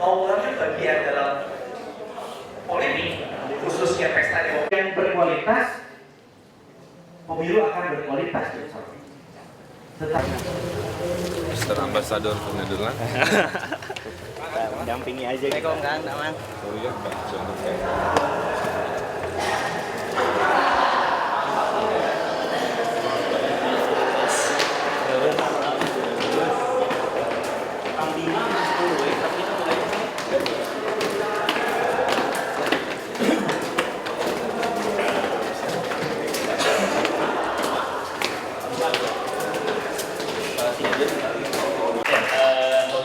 Obrolannya bagian dalam polemik, khususnya pesta demokrasi yang berkualitas, pemilu akan berkualitas. Tetapi Mr. Ambassador ke Nederland. Dampingi aja gitu. Kan, aman. Oh iya, Bang.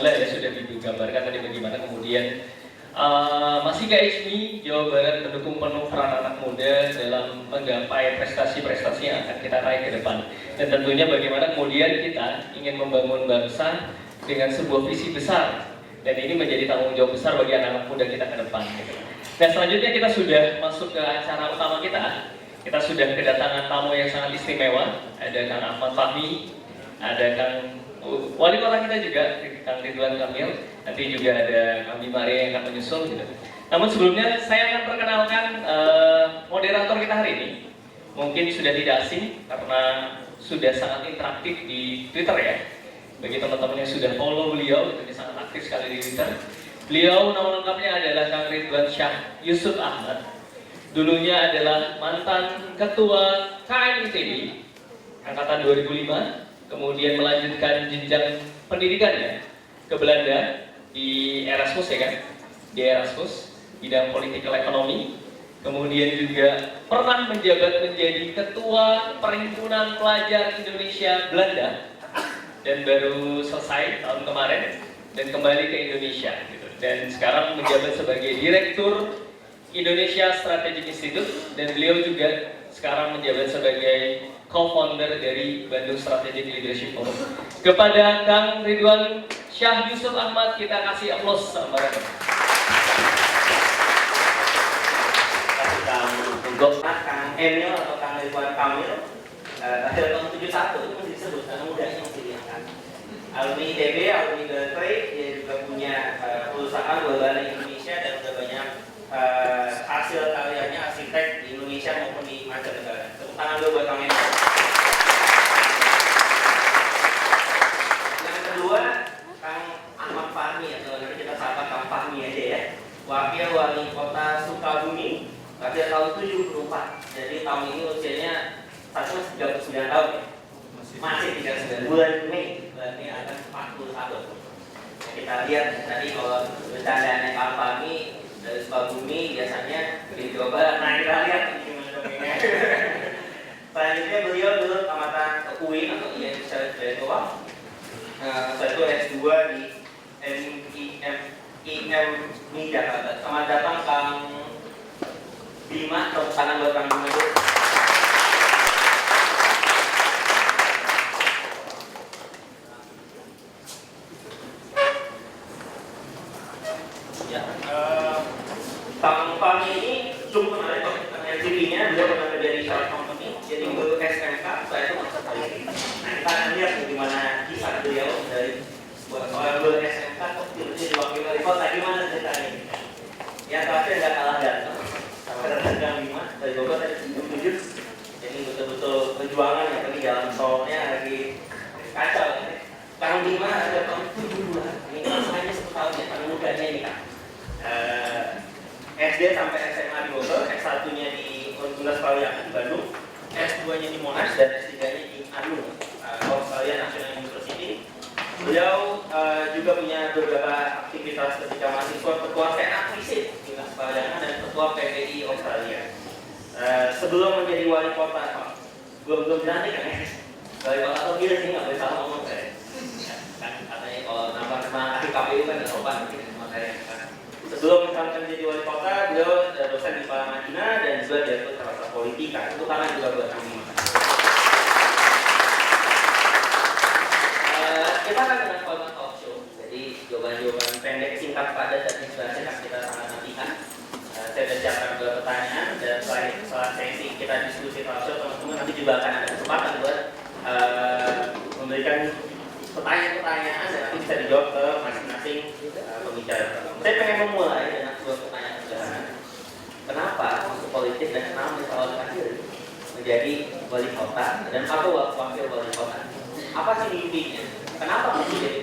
Ya sudah digambarkan tadi bagaimana kemudian masihkah ISMI Jawa Barat mendukung penuh peran anak muda dalam menggapai prestasi-prestasi yang akan kita raih ke depan, dan tentunya bagaimana kemudian kita ingin membangun bangsa dengan sebuah visi besar, dan ini menjadi tanggung jawab besar bagi anak-anak muda kita ke depan gitu. Dan selanjutnya kita sudah masuk ke acara utama kita sudah kedatangan tamu yang sangat istimewa. Ada Kang Ahmad Fahmi, ada Kang Wali Kota kita juga, Kang Ridwan Kamil, nanti juga ada Kang Bimari yang akan menyusul gitu. Namun sebelumnya saya akan perkenalkan moderator kita hari ini. Mungkin sudah tidak asing karena sudah sangat interaktif di Twitter ya. Bagi teman-teman yang sudah follow beliau, itu dia sangat aktif sekali di Twitter. Beliau nama lengkapnya adalah Kang Ridwan Syah Yusuf Ahmad. Dulunya adalah mantan ketua KMITB angkatan 2005. Kemudian melanjutkan jenjang pendidikannya ke Belanda di Erasmus ya kan, di Erasmus bidang political ekonomi. Kemudian juga pernah menjabat menjadi ketua Perhimpunan Pelajar Indonesia Belanda dan baru selesai tahun kemarin dan kembali ke Indonesia gitu. Dan sekarang menjabat sebagai Direktur Indonesia Strategic Institute, dan beliau juga sekarang menjabat sebagai co-founder dari Bandung Strategic Leadership Forum. Kepada Kang Ridwan Syah Yusuf Ahmad, kita kasih aplaus sama-sama. Kasih Kang untuk Kang Emil atau Kang Ridwan Kamil. Lahir tahun 71 itu masih disebut karena mudanya masih diangkat. Alumni ITB, alumni Berkeley, dia juga punya perusahaan Wabana Indonesia dan sudah banyak hasil karyanya arsitek di Indonesia maupun di mancanegara. Tepuk tangan dulu buat Kang Emil. Yang kedua, Kang Ahmad Fahmi, atau nanti kita sapa Kang Fahmi aja ya. Wakil Wali Kota Sukabumi, lahir tahun 74. Jadi tahun ini usianya masih 39 tahun ya. Masih 39 bulan Mei, berarti akan 40 tahun. Nah, kita lihat tadi kalau bercandanya Kang Fahmi dari Sukabumi biasanya di Jawa Barat. Nah, kita lihat gimana dongengnya. Selanjutnya beliau dulu tamatan UIN atau IAIN Syarif. Setelah itu S2 di IMI Jakarta. Selamat datang Kang Bima, tepuk tangan buat Kang Bima dulu. Ya, Kang Fahmi ini cukup menarik karena CV-nya beliau pernah kerja di Sharp Company, jadi guru SMK, saya itu masuk kali ini. Nah, kita akan lihat bagaimana kisah beliau dari buat orang guru SMK kok tiba-tiba di wakil wali kota, gimana ceritanya? Yang terakhir nggak kalah ganteng, sama dengan Kang Bima dari Bogor tadi 77. Jadi betul-betul perjuangan ya, tapi jalan tolnya lagi kacau ya. Kang Bima ada tahun 72, ini masanya 1 tahun ya, paling mudanya ini kan. SD sampai SMA di Bogor, S1-nya di Universitas Parayangan di Bandung, S2-nya di Monash, dan S3-nya di ANU, Australia National University. Beliau juga punya beberapa aktivitas ketika mahasiswa, ketua Senat Visit Universitas Parayangan dan ketua PPI Australia. Sebelum menjadi wali kota, belum dilantik kan ya? Wali kota atau gila sih, nggak boleh salah ngomong saya. Kan katanya kalau nama KPU kan nggak sopan gitu sama saya. Sebelum misalkan jadi wali kota, beliau dosen di Paramadina dan juga direktur Carta Politika. Itu karena juga buat kami. Kita akan dengan format talk show. Jadi jawaban-jawaban pendek, singkat, padat dan inspirasi yang kita sangat nantikan. Saya sudah siapkan beberapa pertanyaan dan setelah sesi kita diskusi talk show, teman-teman nanti juga akan ada kesempatan buat memberikan pertanyaan-pertanyaan dan nanti bisa dijawab ke masing-masing pembicara. Saya menjadi wali kota dan atau wakil wali kota. Apa sih mimpinya? Kenapa mesti jadi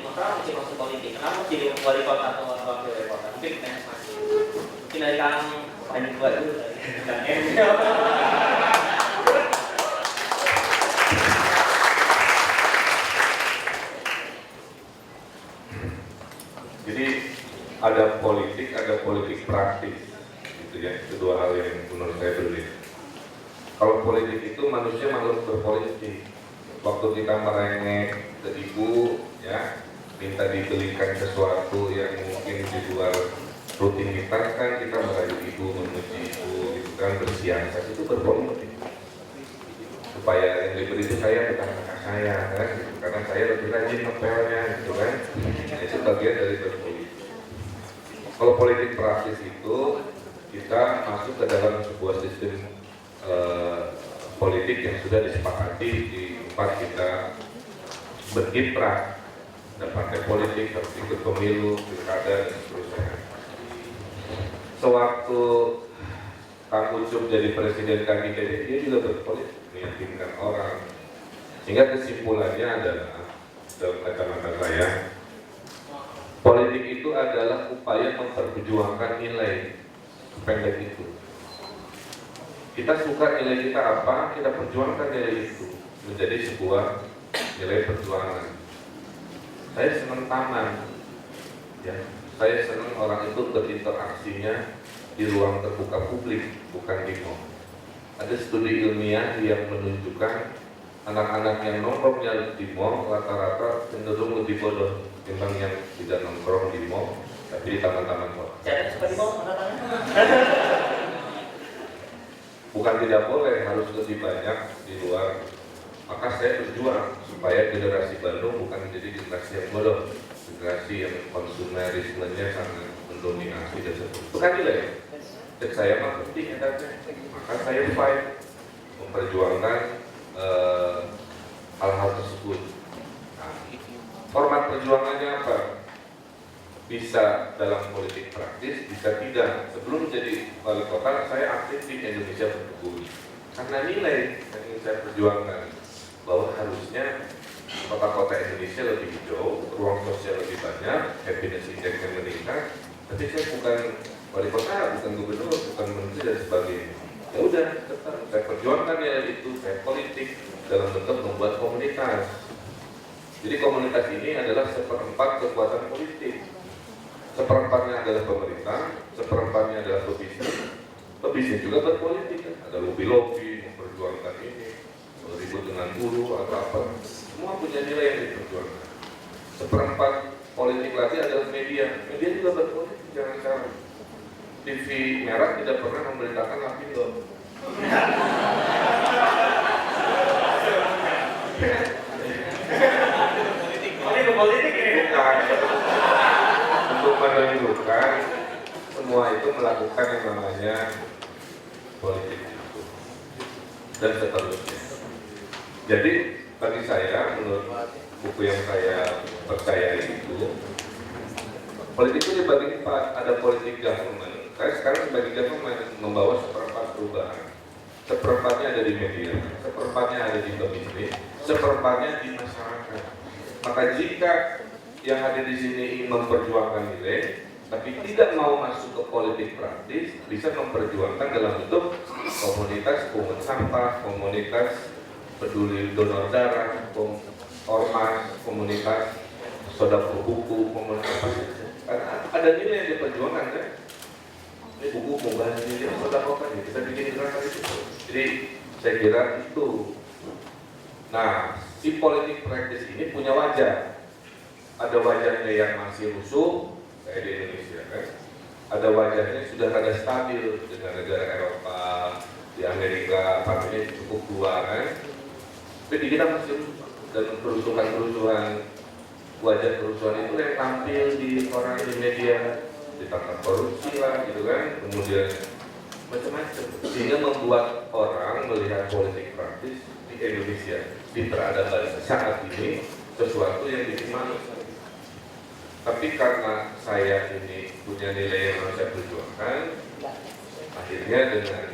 masuk politik? Kenapa mesti jadi wali kota atau wakil wali kota? Mungkin pertanyaan masih. Mungkin dari Kang Panji buat dulu. Jadi ada politik praktis, gitu ya. Itu dua hal yang menurut saya berbeda. Kalau politik itu manusia makhluk berpolitik. Waktu kita merengek ke ibu, ya, minta dibelikan sesuatu yang mungkin di luar rutinitas, kan kita merayu ibu, memuji ibu, gitu kan, bersiasat, itu berpolitik. Supaya yang diberi itu saya bukan kakak saya, kan, gitu. Karena saya lebih rajin ngepelnya, gitu kan. Nah, itu bagian dari berpolitik. Kalau politik praktis itu kita masuk ke dalam sebuah sistem politik yang sudah disepakati di tempat kita berkiprah, ada partai politik, harus ikut pemilu, pilkada, dan seterusnya. Sewaktu Kang Ucup jadi presiden KGTD, dia juga berpolitik, meyakinkan orang. Sehingga kesimpulannya adalah, dalam kacamata saya, politik itu adalah upaya memperjuangkan nilai. Pendek itu. Kita suka nilai kita apa, kita perjuangkan nilai itu menjadi sebuah nilai perjuangan. Saya senang taman, ya. Saya senang orang itu berinteraksinya di ruang terbuka publik, bukan di mall. Ada studi ilmiah yang menunjukkan anak-anak yang nongkrongnya di mall rata-rata cenderung lebih bodoh ketimbang yang tidak nongkrong di mall tapi di taman-taman kota. Jangan seperti mau Bukan tidak boleh, harus lebih banyak di luar. Maka saya berjuang supaya generasi Bandung bukan menjadi generasi yang bodoh, generasi yang konsumerismenya sangat mendominasi dan seterusnya. Bukan nilai. Dan saya mah penting adanya. Maka saya fight memperjuangkan hal-hal tersebut. Nah, format perjuangannya apa? Bisa dalam politik praktis, bisa tidak. Sebelum jadi wali kota, saya aktif di Indonesia Berburu. Karena nilai yang ingin saya perjuangkan, bahwa harusnya kota-kota Indonesia lebih hijau, ruang sosial lebih banyak, happiness index-nya meningkat. Tapi saya bukan wali kota, bukan gubernur, bukan menteri dan sebagainya. Ya udah, tetap saya perjuangkan nilai itu, saya politik dalam bentuk membuat komunitas. Jadi komunitas ini adalah seperempat kekuatan politik. Seperempatnya adalah pemerintah, seperempatnya adalah pebisnis. Pebisnis juga berpolitik, ada lobby-lobby memperjuangkan ini, ribut dengan buruh atau apa. Semua punya nilai yang diperjuangkan. Seperempat politik lagi adalah media. Media juga berpolitik, jangan salah. TV merah tidak pernah memberitakan Lapindo. politik ini. Bukan. Untuk menunjukkan semua itu melakukan yang namanya politik itu dan seterusnya. Jadi bagi saya, menurut buku yang saya percaya itu, politik itu dibagi empat. Ada politik government. Saya sekarang sebagai government membawa seperempat perubahan. Seperempatnya ada di media, seperempatnya ada di pebisnis, seperempatnya di masyarakat. Maka jika yang ada di sini ingin memperjuangkan nilai, tapi tidak mau masuk ke politik praktis, bisa memperjuangkan dalam bentuk komunitas pungut sampah, komunitas peduli donor darah, ormas, komunitas sodako buku, komunitas apa saja. Karena ada nilai yang diperjuangkan kan. Ini buku mau bahas nilai sodako kan, kita bikin gerakan itu. Jadi saya kira itu. Nah, si politik praktis ini punya wajah. Ada wajahnya yang masih rusuh, kayak di Indonesia kan. Ada wajahnya sudah rada stabil dengan negara Eropa, di Amerika, partainya cukup tua kan. Tapi di kita masih rusuh. Dan kerusuhan-kerusuhan, wajah kerusuhan itu yang tampil di koran di media, ditangkap korupsi lah gitu kan, kemudian macam-macam. Sehingga membuat orang melihat politik praktis di Indonesia, di peradaban saat ini, sesuatu yang bikin malu. Tapi karena saya ini punya nilai yang harus saya perjuangkan, akhirnya dengan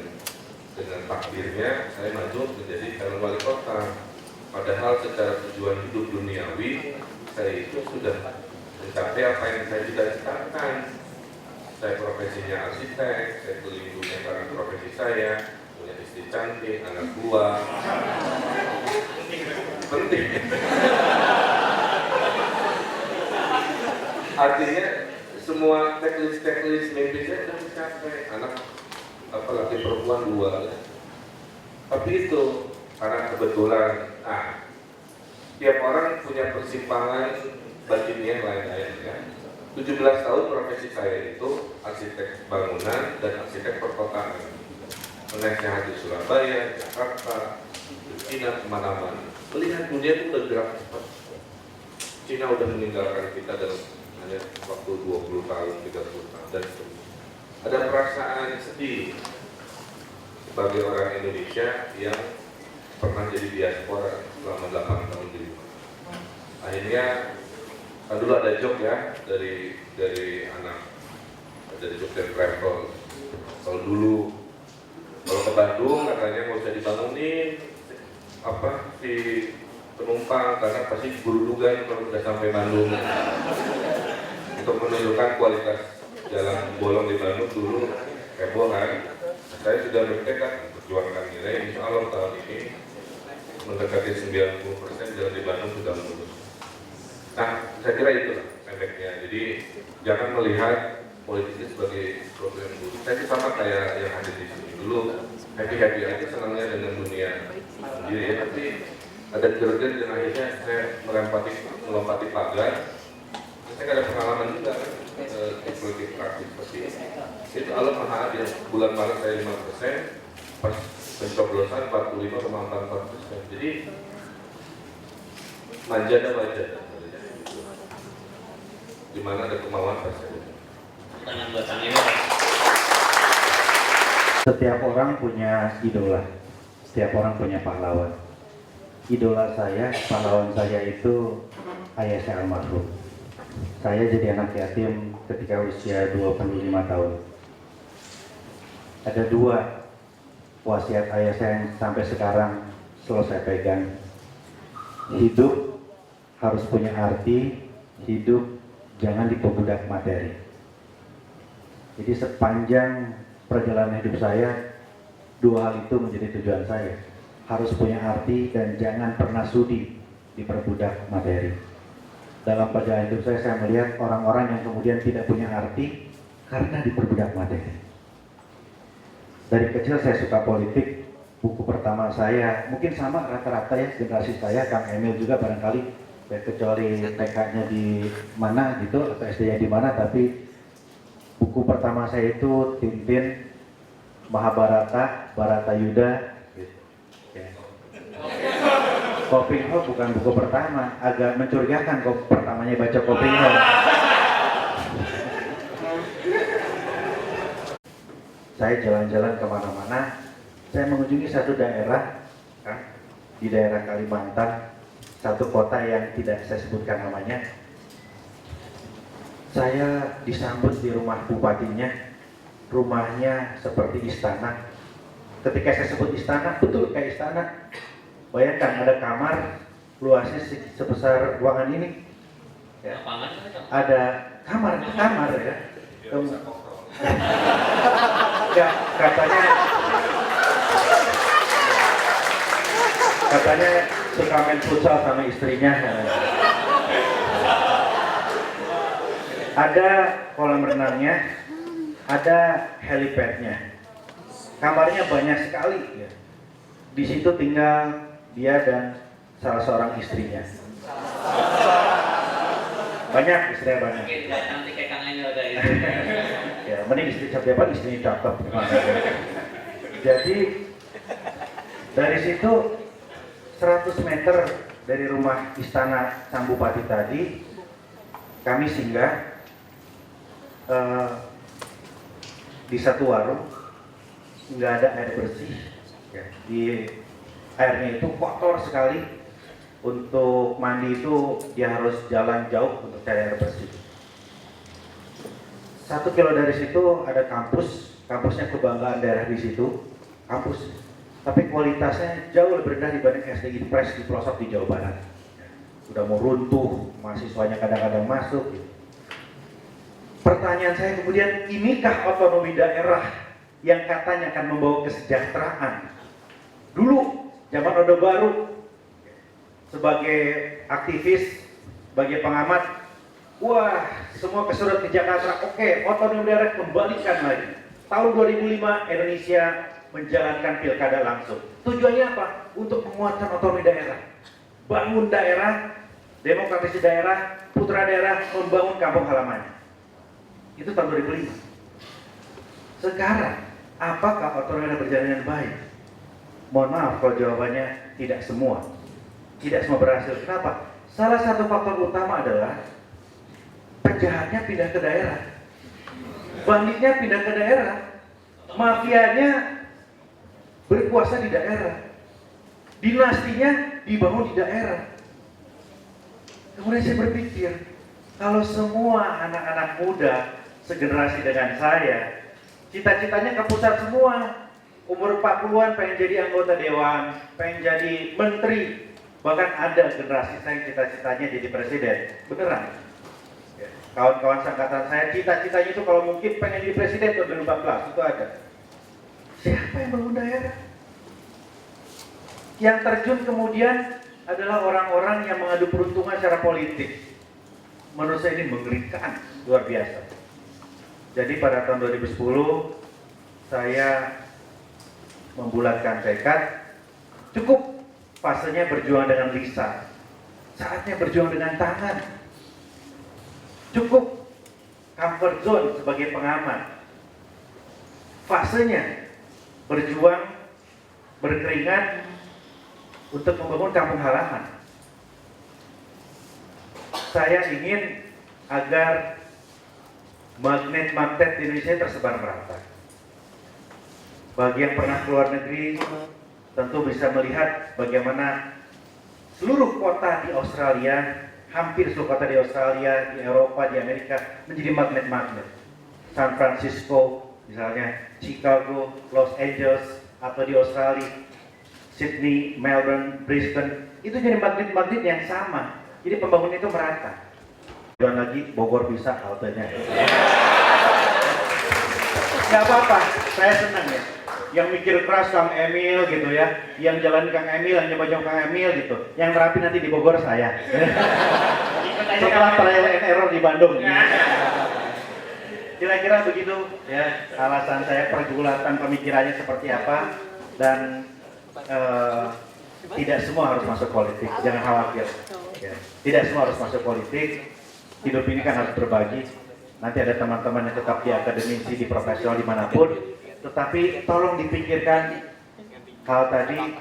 dengan takdirnya saya maju menjadi calon wali kota. Padahal secara tujuan hidup duniawi saya itu sudah mencapai apa yang saya cita-citakan. Saya profesinya arsitek, saya keliling dunia karena profesi saya, punya istri cantik, anak dua. Penting. Artinya semua teknis mimpi saya sudah mencapai. Anak apalagi perempuan dua. Tapi itu karena kebetulan, tiap orang punya persimpangan batinnya lain-lain ya. 17 tahun profesi saya itu arsitek bangunan dan arsitek perkotaan. Menasehati di Surabaya, Jakarta, Cina, kemana-mana. Melihat dunia itu bergerak cepat. Cina udah meninggalkan kita dalam hanya waktu 20 tahun, 30 tahun, dan ada perasaan sedih sebagai orang Indonesia yang pernah jadi diaspora selama 8 tahun di rumah. Akhirnya kan dulu ada joke ya dari anak dari Jogja Travel. Kalau dulu kalau ke Bandung katanya nggak usah dibangunin si penumpang karena pasti berudugan kalau sudah sampai Bandung. Untuk menunjukkan kualitas jalan bolong di Bandung dulu heboh kan. Saya sudah bertekad perjuangkan nilai, insya Allah tahun ini mendekati 90% jalan di Bandung sudah mulus. Nah, saya kira itu efeknya. Jadi jangan melihat politik sebagai problem buruk. Saya sama kayak yang hadir di sini dulu happy aja senangnya dengan dunia sendiri ya. Tapi ada gergen dan akhirnya saya melompati pagar. Saya ada pengalaman juga kan di politik praktis seperti ini. Itu Allah Maha Adil. Bulan Maret saya 5%, pas pencoblosan 45,44%. Jadi manja dan wajah. Di mana ada kemauan pasti. Tangan buat Kang Emil. Setiap orang punya idola, setiap orang punya pahlawan. Idola saya, pahlawan saya itu ayah saya almarhum. Saya jadi anak yatim ketika usia 25 tahun. Ada 2 wasiat ayah saya yang sampai sekarang selalu saya pegang. Hidup harus punya arti, hidup jangan diperbudak materi. Jadi sepanjang perjalanan hidup saya, 2 hal itu menjadi tujuan saya. Harus punya arti dan jangan pernah sudi diperbudak materi. Dalam perjalanan hidup saya melihat orang-orang yang kemudian tidak punya arti karena diperbudak materi. Dari kecil saya suka politik. Buku pertama saya, mungkin sama rata-rata ya generasi saya, Kang Emil juga barangkali, ya, kecuali TK-nya di mana gitu atau SD-nya di mana, tapi buku pertama saya itu Tintin, Mahabharata, Baratayuda gitu. Ya. Kopingho bukan buku pertama, agak mencurigakan kok pertamanya baca Kopingho. Saya jalan-jalan kemana-mana, saya mengunjungi satu daerah, kan, di daerah Kalimantan, satu kota yang tidak saya sebutkan namanya. Saya disambut di rumah bupatinya, rumahnya seperti istana. Ketika saya sebut istana, betul kayak istana. Bayangkan ada kamar, luasnya sebesar ruangan ini. Ya. Ada kamar ya. Ya, katanya suka main futsal sama istrinya. Ada kolam renangnya, ada helipadnya. Kamarnya banyak sekali. Ya. Di situ tinggal dia dan salah seorang istrinya. Banyak istrinya banyak. Nanti kayak Kang Emil ada itu. Ya, mending istri siapa istrinya cakep. Jadi dari situ 100 meter dari rumah istana sang bupati tadi, kami singgah di satu warung, nggak ada air bersih. Ya, di airnya itu kotor sekali. Untuk mandi itu dia harus jalan jauh untuk cari air bersih. 1 kilo dari situ ada kampusnya kebanggaan daerah di situ. kampus, tapi kualitasnya jauh lebih rendah dibanding SDI Pres di pelosok di Jawa Barat. Udah mau runtuh, mahasiswanya kadang-kadang masuk. Gitu. Pertanyaan saya kemudian, inikah otonomi daerah yang katanya akan membawa kesejahteraan? Dulu, zaman Orde Baru, sebagai aktivis, sebagai pengamat, wah, semua kesurat di Jakarta, oke, otonomi daerah kembalikan lagi. Tahun 2005, Indonesia menjalankan pilkada langsung. Tujuannya apa? Untuk menguatkan otonomi daerah. Bangun daerah, demokratisasi daerah, putra daerah, membangun kampung halamannya. Itu tahun 2005. Sekarang, apakah otonomi daerah berjalan dengan baik? Mohon maaf kalau jawabannya tidak semua. Tidak semua berhasil. Kenapa? Salah satu faktor utama adalah penjahatnya pindah ke daerah. Banditnya pindah ke daerah. Mafianya berkuasa di daerah. Dinastinya dibangun di daerah. Kemudian saya berpikir, kalau semua anak-anak muda segenerasi dengan saya, cita-citanya ke pusat semua, umur 40-an pengen jadi anggota dewan, pengen jadi menteri, bahkan ada generasi saya cita-citanya jadi presiden, beneran. Kawan-kawan seangkatan saya, cita-citanya itu kalau mungkin pengen jadi presiden tahun 2014, itu ada. Siapa yang bangun daerah? Yang terjun kemudian adalah orang-orang yang mengadu peruntungan secara politik. Menurut saya ini mengerikan, luar biasa. Jadi pada tahun 2010 saya membulatkan tekad, cukup fasenya berjuang dengan lisan, saatnya berjuang dengan tangan. Cukup comfort zone sebagai pengamat, fasenya berjuang, berkeringat untuk membangun kampung halaman. Saya ingin agar magnet-magnet di Indonesia tersebar merata. Bagi yang pernah keluar negeri, tentu bisa melihat bagaimana seluruh kota di Australia, hampir seluruh kota di Australia, di Eropa, di Amerika menjadi magnet-magnet. San Francisco, misalnya Chicago, Los Angeles, atau di Australia, Sydney, Melbourne, Brisbane, itu jadi magnet-magnet yang sama. Jadi pembangunan itu merata. Dan lagi Bogor bisa haltenya. Gak apa-apa, saya senang ya. Yang mikir keras Kang Emil gitu ya, yang jalan Kang Emil, yang nyoba Kang Emil gitu. Yang rapi nanti di Bogor saya. Setelah trial and error di Bandung. Kira-kira begitu ya alasan saya, pergulatan pemikirannya seperti apa, dan tidak semua harus masuk politik, jangan khawatir. Ya. Tidak semua harus masuk politik. Hidup ini kan harus berbagi. Nanti ada teman-teman yang tetap di akademisi, di profesional, dimanapun. Tetapi tolong dipikirkan hal tadi,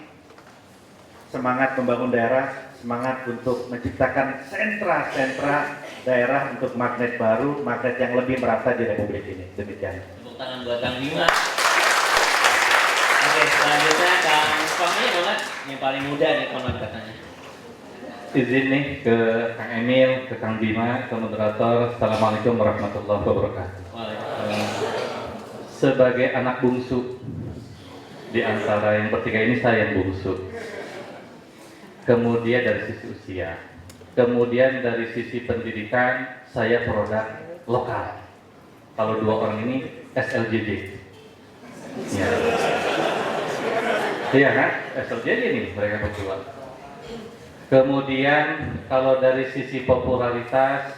semangat membangun daerah, semangat untuk menciptakan sentra-sentra daerah untuk magnet baru, magnet yang lebih merata di Republik ini. Demikian. Tepuk tangan buat Kang Bima. Oke, selanjutnya Kang Fahmi banget, yang paling muda nih konon katanya. Izin nih ke Kang Emil, ke Kang Bima, ke moderator. Assalamualaikum warahmatullahi wabarakatuh. Sebagai anak bungsu di antara yang bertiga ini, saya yang bungsu. Kemudian dari sisi usia, kemudian dari sisi pendidikan, saya produk lokal. Kalau dua orang ini SLJJ. Ya. Iya kan? SLJJ nih mereka berdua. Kemudian kalau dari sisi popularitas,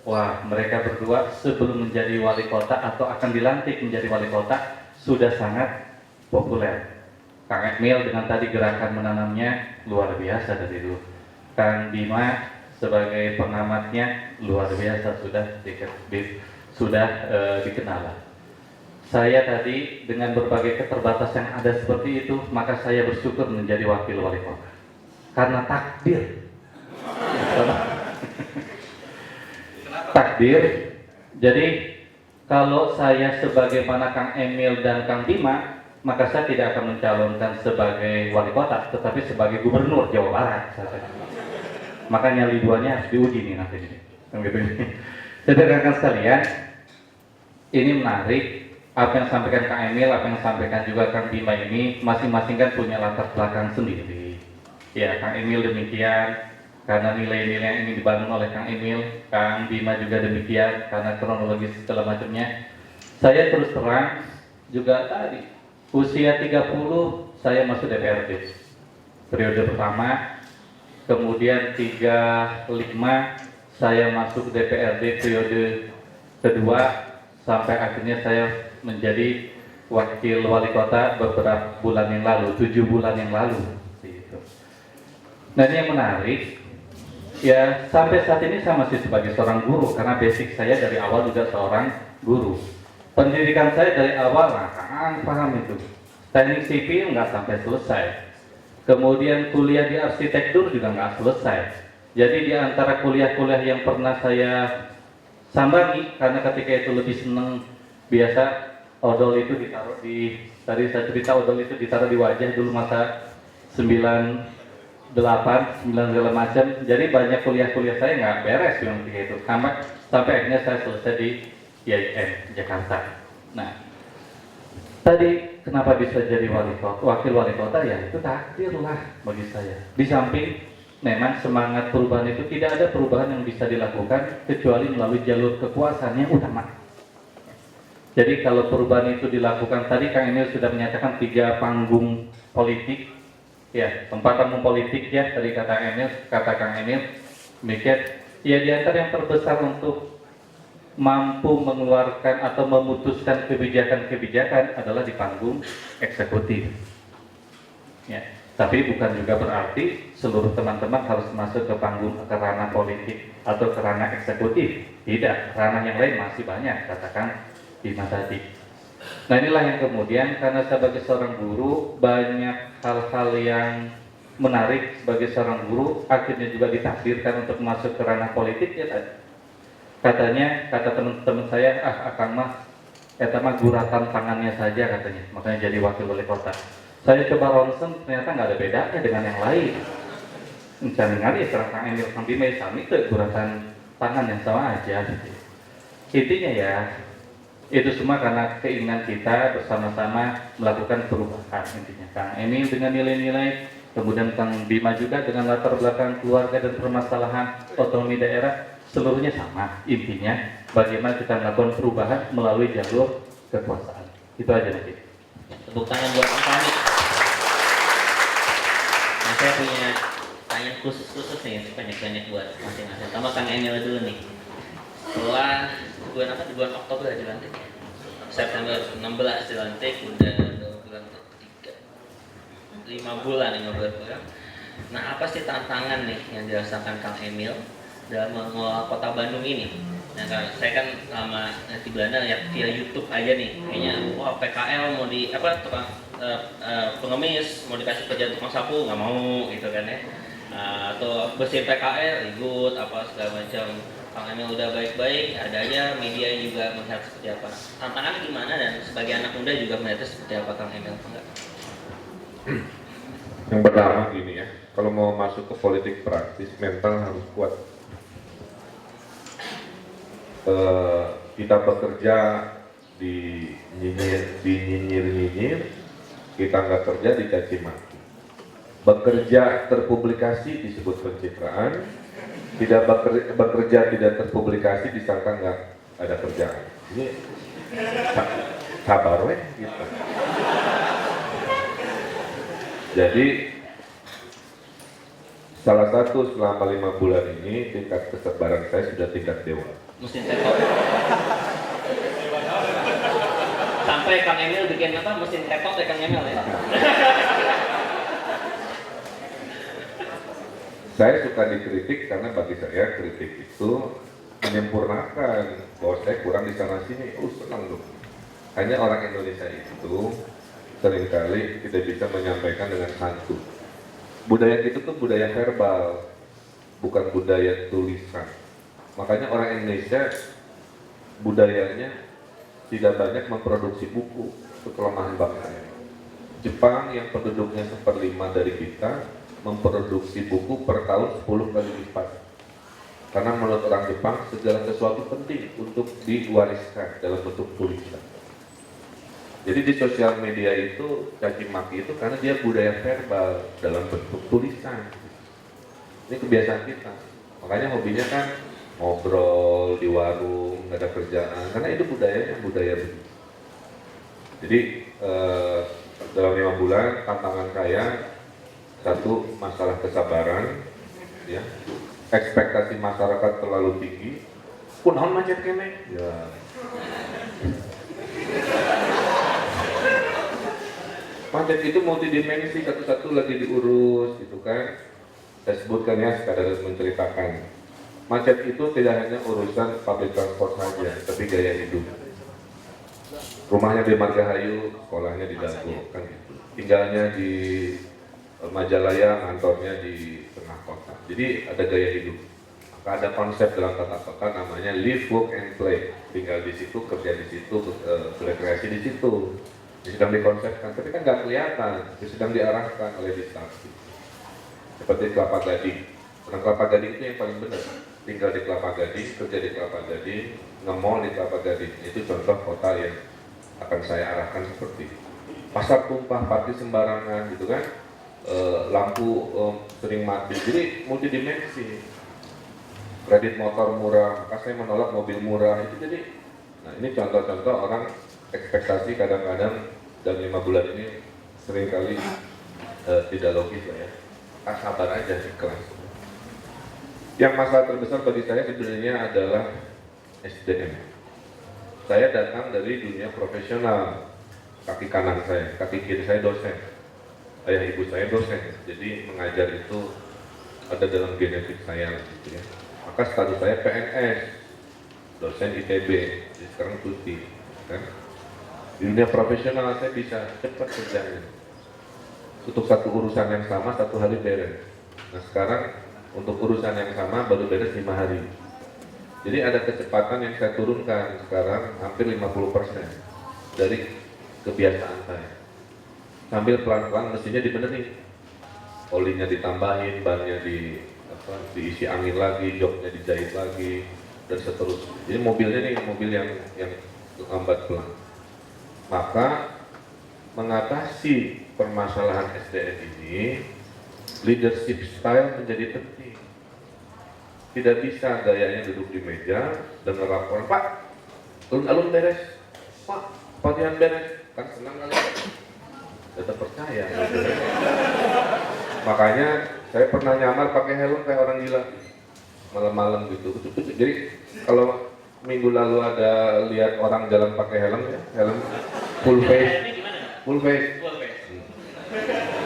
wah, mereka berdua sebelum menjadi wali kota atau akan dilantik menjadi wali kota sudah sangat populer. Kang Emil dengan tadi gerakan menanamnya luar biasa dari dulu. Kang Bima sebagai pengamatnya luar biasa, sudah dikenal. Saya tadi dengan berbagai keterbatasan yang ada seperti itu, maka saya bersyukur menjadi wakil wali kota. Karena takdir. Takdir. Jadi kalau saya sebagaimana Kang Emil dan Kang Bima, maka saya tidak akan mencalonkan sebagai wali kota, tetapi sebagai gubernur Jawa Barat. Makanya liduannya harus diuji nih nanti ini. Jadi rekan sekalian, ini menarik apa yang disampaikan Kang Emil, apa yang disampaikan juga Kang Bima ini masing-masing kan punya latar belakang sendiri. Ya, Kang Emil demikian karena nilai-nilai yang ingin dibangun oleh Kang Emil, Kang Bima juga demikian karena kronologis segala macamnya. Saya terus terang juga tadi usia 30 saya masuk DPRD periode pertama, kemudian 35 saya masuk DPRD periode kedua, sampai akhirnya saya menjadi wakil wali kota beberapa bulan yang lalu, 7 bulan yang lalu. Nah, ini yang menarik, ya sampai saat ini saya masih sebagai seorang guru karena basic saya dari awal juga seorang guru. Pendidikan saya dari awal, paham itu. Teknik sipil nggak sampai selesai. Kemudian kuliah di arsitektur juga nggak selesai. Jadi di antara kuliah-kuliah yang pernah saya sambangi, karena ketika itu lebih seneng, biasa odol itu ditaruh di, tadi saya cerita odol itu ditaruh di wajah dulu masa 98, 9 segala macam. Jadi banyak kuliah-kuliah saya nggak beres yang ketika itu. Sampai akhirnya saya selesai di IAIN Jakarta. Nah, tadi kenapa bisa jadi wakil wali kota, ya itu takdir lah bagi saya. Di samping memang semangat perubahan itu tidak ada perubahan yang bisa dilakukan kecuali melalui jalur kekuasaan yang utama. Jadi kalau perubahan itu dilakukan, tadi Kang Emil sudah menyatakan 3 panggung politik, ya tempat panggung politik ya tadi kata Kang Emil, demikian. Ya di antara yang terbesar untuk mampu mengeluarkan atau memutuskan kebijakan-kebijakan adalah di panggung eksekutif. Ya, tapi bukan juga berarti seluruh teman-teman harus masuk ke panggung ke ranah politik atau ke ranah eksekutif. Tidak, ranah yang lain masih banyak, katakan Bima tadi. Nah, inilah yang kemudian karena sebagai seorang guru banyak hal-hal yang menarik sebagai seorang guru akhirnya juga ditakdirkan untuk masuk ke ranah politik ya tadi. Katanya, kata teman-teman saya, Akang mah eta mah guratan tangannya saja katanya, makanya jadi wakil wali kota. Saya coba ronsen, ternyata nggak ada bedanya dengan yang lain. Jangan ya serang Kang Emil, Kang Bima sami itu guratan tangan yang sama aja. Intinya ya, itu semua karena keinginan kita bersama-sama melakukan perubahan intinya. Kang Emil dengan nilai-nilai, kemudian Kang Bima juga dengan latar belakang keluarga dan permasalahan otonomi daerah. Seluruhnya sama, intinya bagaimana kita melakukan perubahan melalui jalur kekuasaan. Itu aja nanti. Tepuk tangan buat Kang Fahmi. Nah, saya punya tanya khusus nih, banyak-banyak buat masing-masing. Sama Kang Emil dulu nih. Setelah bulan Oktober dilantik, September 16 dilantik, udah bulan ketiga, 5 bulan. Nah, apa sih tantangan nih yang dirasakan Kang Emil dalam mengelola kota Bandung ini? Nah, saya kan lama di Belanda ya via YouTube aja nih, kayaknya wah PKL mau di apa tukang pengemis mau dikasih kerjaan tukang sapu nggak mau gitu kan ya, atau bersih PKL ribut apa segala macam. Kang Emil udah baik-baik, ada aja media juga melihat seperti apa. Tantangannya gimana dan sebagai anak muda juga melihatnya seperti apa Kang Emil? Yang pertama gini ya, kalau mau masuk ke politik praktis mental harus kuat. Kita bekerja di nyinyir, kita nggak kerja dicaci maki. Bekerja terpublikasi disebut pencitraan, tidak bekerja tidak terpublikasi disangka nggak ada kerjaan. Ini sabar weh gitu. Jadi salah satu selama 5 bulan ini tingkat kesabaran saya sudah tingkat dewa. Mesin tekok. Sampai Kang Emil bikin apa mesin tekok ya Kang Emil ya. Saya suka dikritik karena bagi saya kritik itu menyempurnakan bahwa saya kurang di sana sini. Senang loh. Hanya orang Indonesia itu seringkali tidak bisa menyampaikan dengan santun. Budaya itu tuh budaya verbal, bukan budaya tulisan. Makanya orang Indonesia budayanya tidak banyak memproduksi buku, itu kelemahan bangsa. Jepang yang penduduknya 1/5 dari kita memproduksi buku per tahun 10 kali lipat. Karena menurut orang Jepang segala sesuatu penting untuk diwariskan dalam bentuk tulisan. Jadi di sosial media itu caci maki itu karena dia budaya verbal dalam bentuk tulisan. Ini kebiasaan kita. Makanya hobinya kan ngobrol di warung, nggak ada kerjaan. Karena itu budaya begitu. Jadi dalam 5 bulan tantangan saya satu masalah kesabaran, ya, ekspektasi masyarakat terlalu tinggi. Kunaon macet kene? Ya. Macet itu multidimensi, satu-satu lagi diurus, gitu kan. Saya sebutkan ya, sekadar menceritakan. Macet itu tidak hanya urusan public transport saja, tapi gaya hidup. Rumahnya di Margahayu, sekolahnya di Dago, kan gitu. Tinggalnya di Majalaya, kantornya di tengah kota. Jadi ada gaya hidup. Maka ada konsep dalam tata kota namanya live, work, and play. Tinggal di situ, kerja di situ, berkreasi di situ. Ini sedang dikonsepkan, tapi kan nggak kelihatan. Ini sedang diarahkan oleh distraksi. Seperti Kelapa Gading. Orang Kelapa Gading itu yang paling benar. Tinggal di Kelapa Gading, kerja di Kelapa Gading, nge-mall di Kelapa Gading. Itu contoh kota yang akan saya arahkan seperti itu. Pasar tumpah, parkir sembarangan, gitu kan. Lampu sering mati. Jadi multidimensi. Kredit motor murah, maka saya menolak mobil murah. Itu jadi, nah ini contoh-contoh orang ekspektasi kadang-kadang dalam 5 bulan ini seringkali tidak logis lah ya. Sabar aja ikhlas. Yang masalah terbesar bagi saya sebenarnya adalah SDM. Saya datang dari dunia profesional. Kaki kanan saya, kaki kiri saya dosen. Ayah ibu saya dosen. Jadi mengajar itu ada dalam genetik saya gitu ya. Maka status saya PNS, dosen ITB. Jadi sekarang cuti, kan? Di dunia profesional saya bisa cepat kerjanya. Untuk satu urusan yang sama 1 hari beres. Nah sekarang untuk urusan yang sama baru beres 5 hari. Jadi ada kecepatan yang saya turunkan sekarang hampir 50% dari kebiasaan saya. Sambil pelan-pelan mestinya dibenerin. Olinya ditambahin, bannya diisi angin lagi, joknya dijahit lagi, dan seterusnya. Jadi mobilnya nih mobil yang lambat pelan. Maka mengatasi permasalahan SDM ini, leadership style menjadi penting. Tidak bisa gayanya duduk di meja dan laporan, Pak, alun-alun beres, Pak, pelatihan beres, kan senang kali. Tetap percaya. Makanya saya pernah nyamar pakai helm kayak orang gila, malam-malam gitu. Jadi kalau minggu lalu ada lihat orang jalan pakai helm ya, helm full face,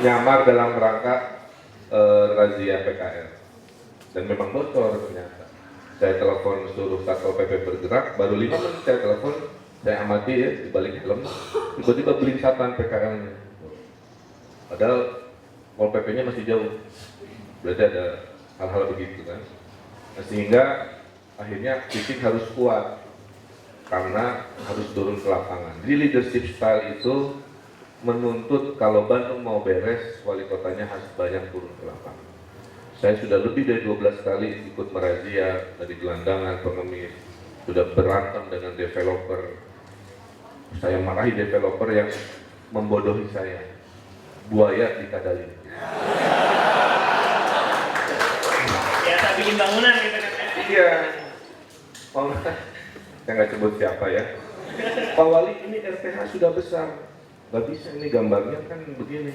nyamar dalam rangka razia PKL dan memang bocor ternyata. Saya telepon suruh Satpol PP bergerak, baru 5 menit saya telepon, saya amati ya di balik helm, tiba-tiba belingsatan PKL-nya. Padahal Pol PP-nya masih jauh, berarti ada hal-hal begitu kan. Nah, sehingga akhirnya fisik harus kuat karena harus turun ke lapangan. Jadi leadership style itu menuntut kalau Bandung mau beres, wali kotanya harus banyak turun ke lapangan. Saya sudah lebih dari 12 kali ikut merazia dari gelandangan, pengemis, sudah berantem dengan developer. Saya marahi developer yang membodohi saya. Buaya dikadalin. Biasa bikin bangunan gitu kan. Iya. Saya nggak sebut siapa ya. Pak Wali, ini RTH sudah besar. Nggak bisa, ini gambarnya kan begini.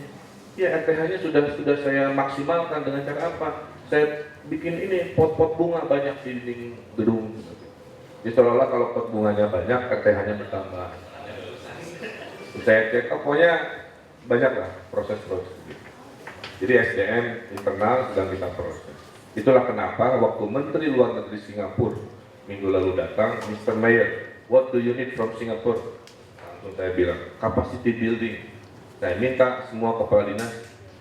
Ya RTH-nya sudah saya maksimalkan dengan cara apa? Saya bikin ini pot-pot bunga banyak di dinding gedung. Jadi seolah-olah kalau pot bunganya banyak, RTH-nya bertambah. Saya cek, pokoknya banyak lah proses-proses. Jadi SDM internal sedang kita proses. Itulah kenapa waktu Menteri Luar Negeri Singapura minggu lalu datang, Mr. Mayor, what do you need from Singapore? Langsung saya bilang, capacity building. Saya minta semua kepala dinas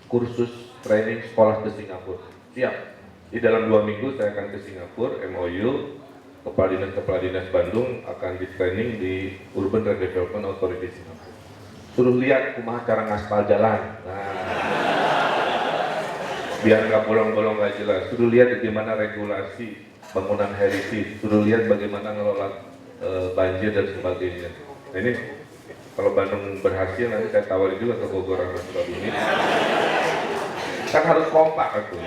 kursus training sekolah ke Singapura. Siap. Di dalam 2 minggu saya akan ke Singapura, MOU, kepala dinas Bandung akan di training di Urban Redevelopment Authority Singapura. Suruh lihat kumaha cara ngaspal jalan. Nah, biar nggak bolong-bolong nggak jelas. Suruh lihat bagaimana regulasi bangunan heritage. Suruh lihat bagaimana ngelola banjir dan sebagainya. Nah, ini Kalau Bandung berhasil nanti saya tawarin juga ke Bogor atau Sukabumi. Kan harus kompak aku.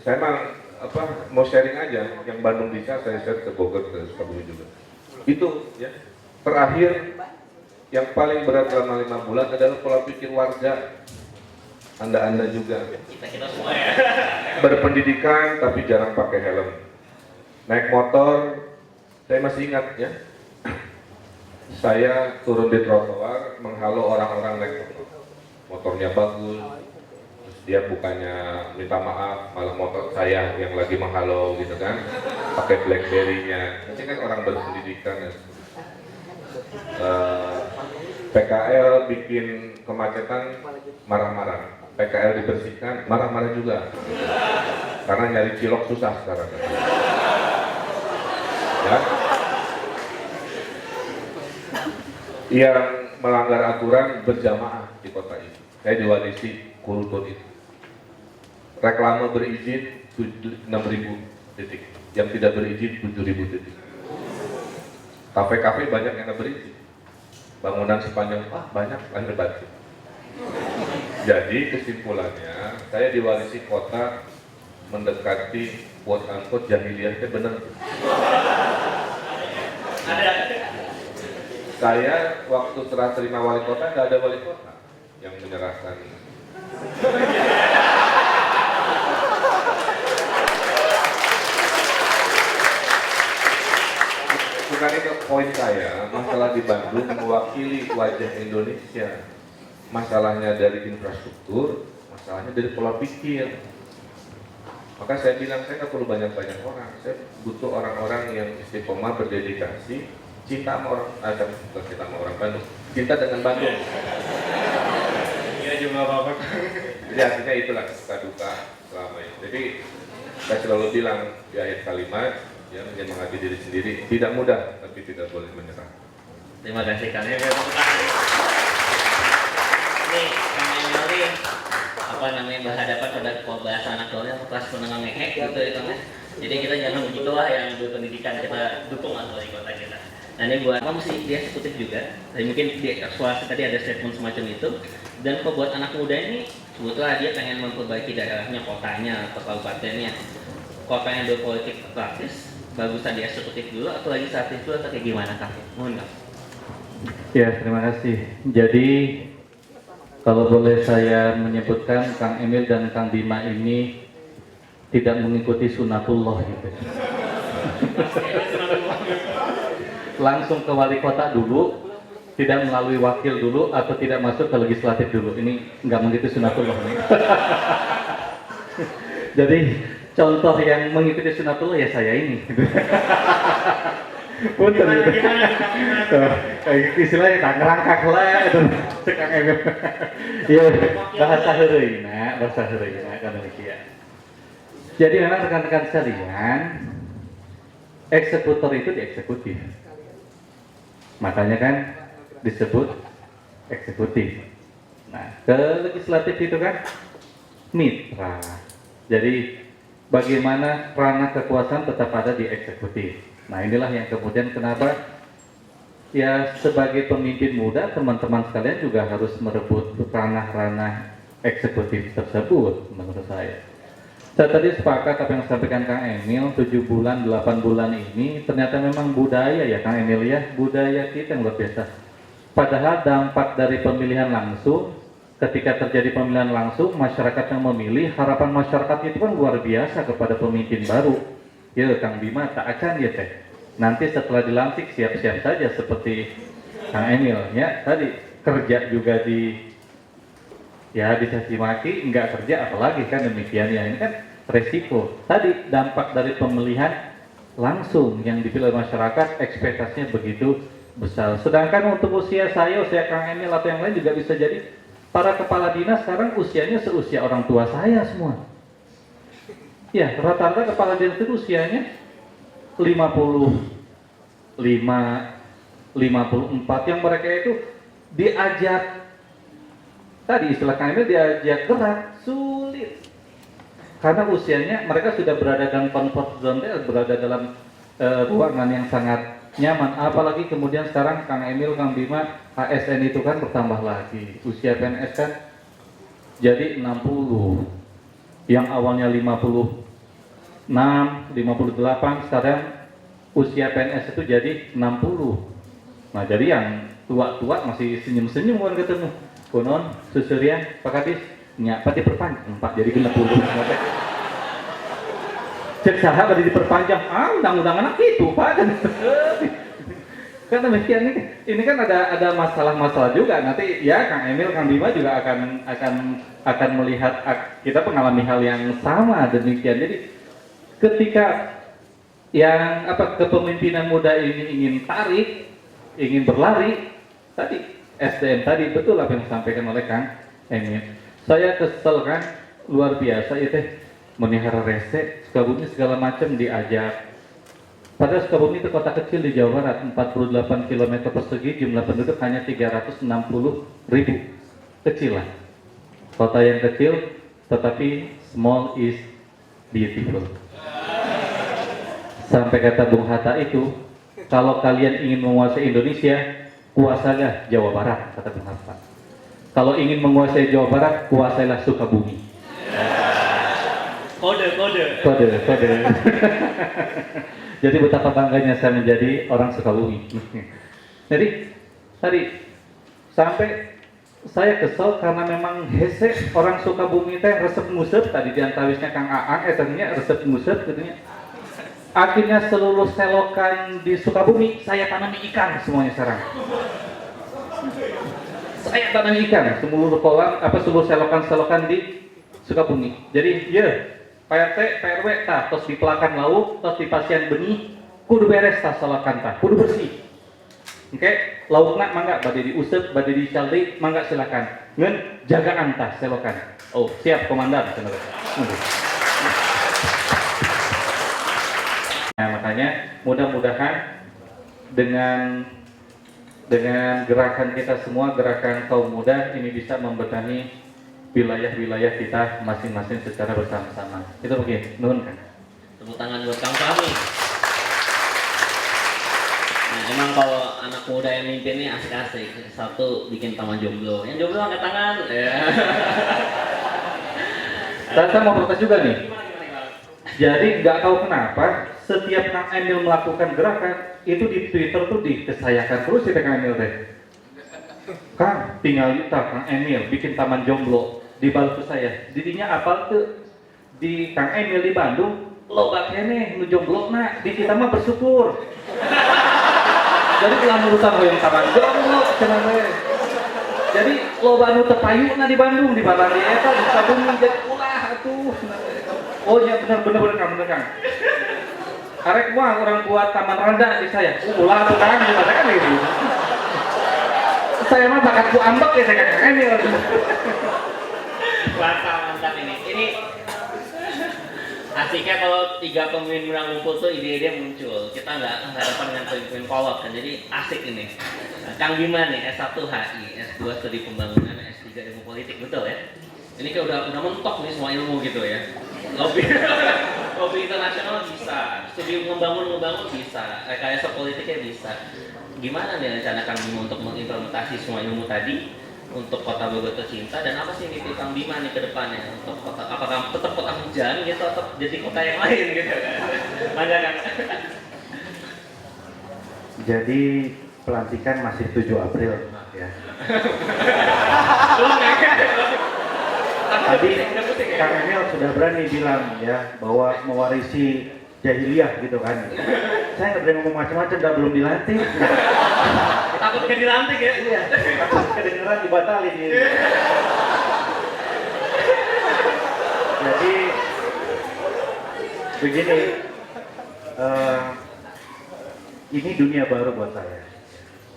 Saya mau sharing aja, yang Bandung bisa saya share ke Bogor, ke Sukabumi juga. Itu ya. Terakhir, yang paling berat selama 5 bulan adalah pola pikir warga. Anda juga. Kita semua ya. Berpendidikan tapi jarang pakai helm. Naik motor, saya masih ingat ya. Saya turun di trotoar menghalau orang-orang naik motor. Motornya bagus, terus dia bukannya minta maaf, malah motor saya yang lagi menghalau gitu kan, pakai BlackBerry-nya. Ini kan orang berpendidikan ya. PKL bikin kemacetan, marah-marah. PKL dibersihkan, marah-marah juga. Karena nyari cilok susah sekarang. Ya. Yang melanggar aturan berjamaah di kota ini. Saya diwarisi kultur itu. Reklame berizin 6.000 titik, yang tidak berizin 7.000 titik. Kafe-kafe banyak yang berizin. Bangunan sepanjang banyak lahir batin. Jadi kesimpulannya, saya diwarisi kota mendekati quote unquote jahiliyahnya benar. Saya waktu serah terima wali kota nggak ada wali kota yang menyerahkan. Bukan itu poin saya. Masalah di Bandung mewakili wajah Indonesia. Masalahnya dari infrastruktur, masalahnya dari pola pikir. Maka saya bilang saya nggak perlu banyak-banyak orang. Saya butuh orang-orang yang istiqomah, berdedikasi, cinta sama orang, bukan cinta sama orang Bandung, cinta dengan Bandung. Iya juga apa-apa. Jadi artinya itulah suka duka selama ini. Jadi saya selalu bilang di akhir kalimat, ya menyemangati diri sendiri, tidak mudah tapi tidak boleh menyerah. Terima kasih Kang Emil. Ini Kang Emil nih berhadapan pada bahasa anak gaulnya kelas menengah ngehek gitu ya Kang. Jadi kita jangan begitulah yang berpendidikan, kita dukung lah wali kota kita. Nah ini buat kamu sih dia eksekutif juga. Dan mungkin di suara tadi ada statement semacam itu. Dan kok buat anak muda ini sebetulnya dia pengen memperbaiki daerahnya, kotanya atau kabupatennya. Kok pengen berpolitik praktis, bagusan di eksekutif dulu atau legislatif dulu atau kayak gimana Kang? Mohon Kang. Ya, terima kasih. Jadi kalau boleh saya menyebutkan, Kang Emil dan Kang Bima ini tidak mengikuti sunatullah gitu. Langsung ke wali kota dulu, tidak melalui wakil dulu, atau tidak masuk ke legislatif dulu. Ini nggak mengikuti sunatullah nih. Jadi contoh yang mengikuti sunatullah ya saya ini. Punten gitu. Istilahnya tak ngerangkak lah itu Kang Emil. Iya, bahasa heureuyna kan demikian. Jadi memang rekan-rekan sekalian, eksekutor itu di eksekutif. Makanya kan disebut eksekutif. Nah, ke legislatif itu kan mitra. Jadi bagaimana ranah kekuasaan tetap ada di eksekutif. Nah inilah yang kemudian kenapa ya sebagai pemimpin muda teman-teman sekalian juga harus merebut ranah-ranah eksekutif tersebut menurut saya. Saya tadi sepakat apa yang disampaikan Kang Emil, 7 bulan, 8 bulan ini ternyata memang budaya ya Kang Emil ya, budaya kita yang luar biasa. Padahal dampak dari pemilihan langsung, ketika terjadi pemilihan langsung, masyarakat yang memilih, harapan masyarakat itu kan luar biasa kepada pemimpin baru. Ya Kang Bima tak akan ya teh. Nanti setelah dilantik siap-siap saja seperti Kang Emil ya tadi kerja juga dicaci maki, enggak kerja apalagi kan demikian ya, ini kan resiko. Tadi dampak dari pemilihan langsung yang dipilih masyarakat ekspektasinya begitu besar. Sedangkan untuk usia saya, usia Kang Emil atau yang lain juga bisa jadi para kepala dinas sekarang usianya seusia orang tua saya semua. Ya, rata-rata kepala dinas itu usianya 55, 54 yang mereka itu diajak tadi istilah Kang Emil diajak gerak sulit. Karena usianya mereka sudah berada dalam comfort zone, berada dalam ruangan yang sangat nyaman. Apalagi kemudian sekarang Kang Emil, Kang Bima, ASN itu kan bertambah lagi. Usia PNS kan jadi 60. Yang awalnya 56, 58, sekarang usia PNS itu jadi 60. Nah, jadi yang tua-tua masih senyum-senyum kan ketemu. Konon, susurian, Pak Kadis, nyapa diperpanjang, Pak, jadi 60. Cek saha pada diperpanjang, undang-undang anak itu, Pak. Kan demikian ini kan ada masalah-masalah juga. Nanti ya Kang Emil, Kang Bima juga akan melihat, kita mengalami hal yang sama demikian. Jadi ketika yang kepemimpinan muda ini ingin tarik, ingin berlari, tadi SDM tadi betul apa yang disampaikan oleh Kang Emil. Saya kesel kan luar biasa itu melihara rese, Sukabumi segala macam diajak. Padahal Sukabumi itu kota kecil di Jawa Barat, 48 km persegi, jumlah penduduk hanya 360.000. Kecil lah. Kota yang kecil, tetapi small is beautiful. Sampai kata Bung Hatta itu, kalau kalian ingin menguasai Indonesia, kuasailah Jawa Barat, kata Bung Hatta. Kalau ingin menguasai Jawa Barat, kuasailah Sukabumi. Kode. Jadi betapa bangganya saya menjadi orang Sukabumi. Jadi tadi sampai saya kesel karena memang hese orang Sukabumi teh resep musep tadi diantawisnya Kang Aang tadinya resep musep katanya. Akhirnya seluruh selokan di Sukabumi saya tanami ikan semuanya sekarang. Saya tanami ikan seluruh kolam seluruh selokan di Sukabumi. Jadi ya PRT, PRW, tos di pelakan lauk, tos di pasien benih, kudu beres tas selokan tah, kudu bersih. Oke, laukna mangga bade diusep, bade dicaldi, mangga silakan. Ngen jagaan tah selokan. Oh, siap komandan. Nah, makanya mudah-mudahan dengan gerakan kita semua, gerakan kaum muda ini bisa membenahi wilayah-wilayah kita masing-masing secara bersama-sama. Itu begini, nuhun kan. Tepuk tangan buat Kang Fahmi. Nah, emang kalau anak muda yang mimpin ini asik-asik. Satu bikin taman jomblo. Yang jomblo angkat tangan. Ya. Saya mau protes juga nih. Jadi nggak tahu kenapa setiap Kang Emil melakukan gerakan itu di Twitter tuh dikesayakan terus ya Kang Emil teh. Kang, tinggal kita Kang Emil bikin taman jomblo di Balku saya. Didinya apal tuh di Kang Emil di Bandung, loba kene nu jomblo na, di kita mah bersyukur. Jadi telah urusan hoyong taman jomblo cenah we. Jadi loba nu teu payuna di Bandung di Balari eta di Sukabumi jadi ulah atuh. Oh iya benar Kang. Arek mah orang buat taman randa di saya. Ulah atuh Kang gimana kan gitu. Saya mah bakat ku ambek ya saya Kang Emil. Mantap ini. Ini asiknya kalau tiga pemimpin muda ngumpul tuh ide-ide muncul. Kita nggak hadapan dengan pemimpin kolot kan. Jadi asik ini. Nah, Kang Bima nih S1 HI, S2 Studi Pembangunan, S3 Ilmu Politik, betul ya? Ini kayak udah mentok nih semua ilmu gitu ya. Lobby internasional bisa, studi membangun bisa, rekayasa politiknya bisa. Gimana nih rencana Kang Bima untuk mengimplementasi semua ilmu tadi untuk Kota Bogor tercinta, dan apa sih mimpi Kang Bima nih ke depannya untuk kota, apakah tetap kota hujan gitu atau jadi kota yang lain gitu kan? Mana Kang? Jadi pelantikan masih 7 April ya. Tadi Kang Emil sudah berani bilang ya bahwa mewarisi jahiliyah gitu kan. Saya nggak berani ngomong macam-macam, belum dilantik. Takut gak dilantik ya? Iya, takut kedengeran dibatalin ini. Jadi begini, ini dunia baru buat saya.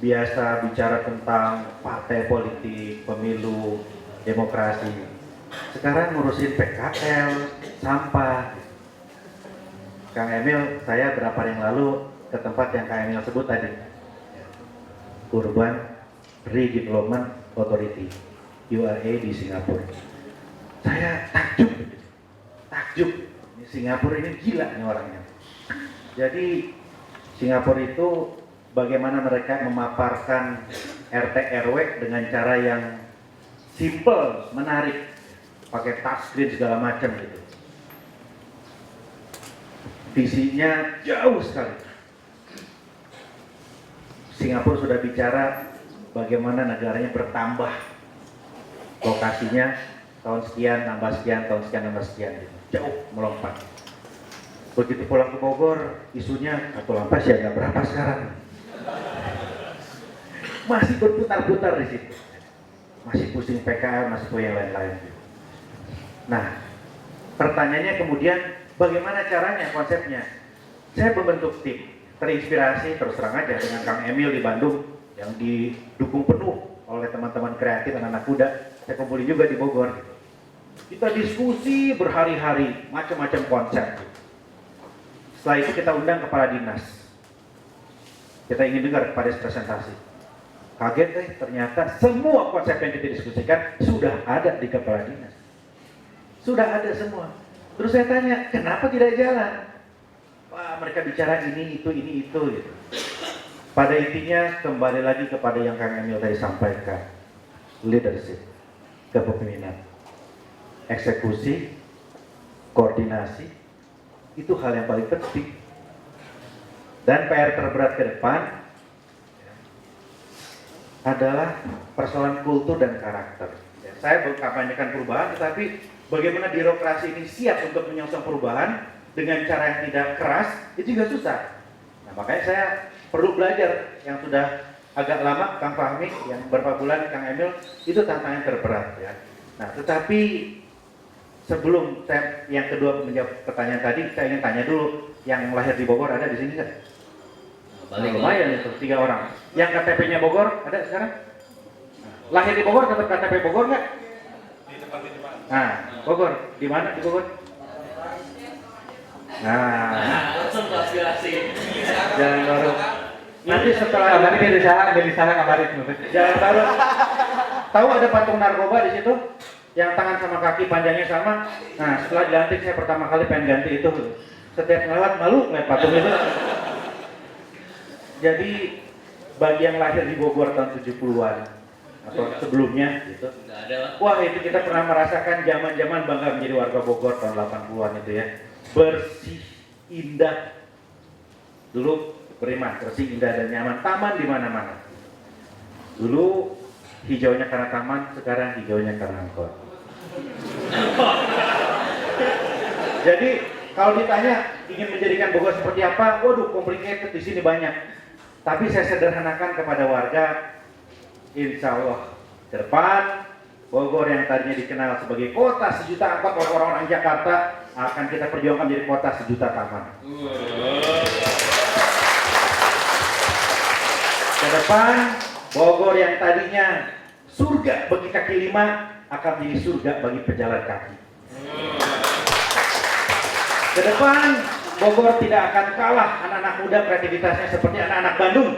Biasa bicara tentang partai politik, pemilu, demokrasi. Sekarang ngurusin PKL, sampah. Kang Emil, saya berapa hari yang lalu ke tempat yang Kang Emil sebut tadi, Urban Redevelopment Authority, URA di Singapura. Saya takjub. Singapura ini gila nih orangnya. Jadi Singapura itu bagaimana mereka memaparkan RT RW dengan cara yang simple, menarik, pakai touchscreen segala macam gitu. Visinya jauh sekali. Singapura sudah bicara bagaimana negaranya bertambah lokasinya tahun sekian, nambah sekian, tahun sekian, nambah sekian gitu. Jauh melompat. Begitu pulang ke Bogor, isunya satu lampas ya nggak berapa sekarang. Masih berputar-putar di situ. Masih pusing PKL, masih pusing yang lain-lain. Nah, pertanyaannya kemudian bagaimana caranya, konsepnya? Saya membentuk tim, terinspirasi terus terang aja dengan Kang Emil di Bandung yang didukung penuh oleh teman-teman kreatif anak-anak muda. Saya kumpulin juga di Bogor. Kita diskusi berhari-hari, macam-macam konsep. Setelah itu kita undang kepala dinas. Kita ingin dengar kepada presentasi. Kaget ternyata semua konsep yang kita diskusikan sudah ada di kepala dinas. Sudah ada semua. Terus saya tanya, kenapa tidak jalan? Wah, mereka bicara ini, itu gitu. Pada intinya kembali lagi kepada yang Kang Emil tadi sampaikan. Leadership, kepemimpinan, eksekusi, koordinasi, itu hal yang paling penting. Dan PR terberat ke depan adalah persoalan kultur dan karakter. Saya mengkampanyekan perubahan, tetapi bagaimana birokrasi ini siap untuk menyongsong perubahan dengan cara yang tidak keras, itu juga susah. Nah, makanya saya perlu belajar yang sudah agak lama, Kang Fahmi, yang beberapa bulan, Kang Emil, itu tantangan terberat ya. Nah, tetapi sebelum saya yang kedua menjawab pertanyaan tadi, saya ingin tanya dulu, yang lahir di Bogor ada di sini kan? Lumayan itu, 3 orang. Yang KTP-nya Bogor ada sekarang? Lahir di Bogor, tetap KTP Bogor nggak? Nah, Bogor, di mana di Bogor? Nah, langsung konspirasi. Jalan Baru. Nanti setelah Kamari dari sana kamari. Jalan Baru. Tahu ada patung narkoba di situ? Yang tangan sama kaki panjangnya sama. Nah, setelah dilantik saya pertama kali pengen ganti itu. Setiap lewat malu ngeliat patung itu. Jadi bagi yang lahir di Bogor tahun 70-an atau sebelumnya gitu. Wah, itu kita pernah merasakan zaman-zaman bangga menjadi warga Bogor tahun 80-an itu ya. Bersih, indah. Dulu beriman, bersih, indah dan nyaman. Taman di mana-mana. Dulu hijaunya karena taman, sekarang hijaunya karena angkot. Jadi kalau ditanya ingin menjadikan Bogor seperti apa, waduh complicated di sini banyak. Tapi saya sederhanakan kepada warga, insya Allah ke depan Bogor yang tadinya dikenal sebagai kota sejuta angkot oleh orang-orang Jakarta akan kita perjuangkan menjadi kota sejuta taman. Ke depan Bogor yang tadinya surga bagi kaki lima akan menjadi surga bagi pejalan kaki. Ke depan Bogor tidak akan kalah anak-anak muda kreativitasnya seperti anak-anak Bandung.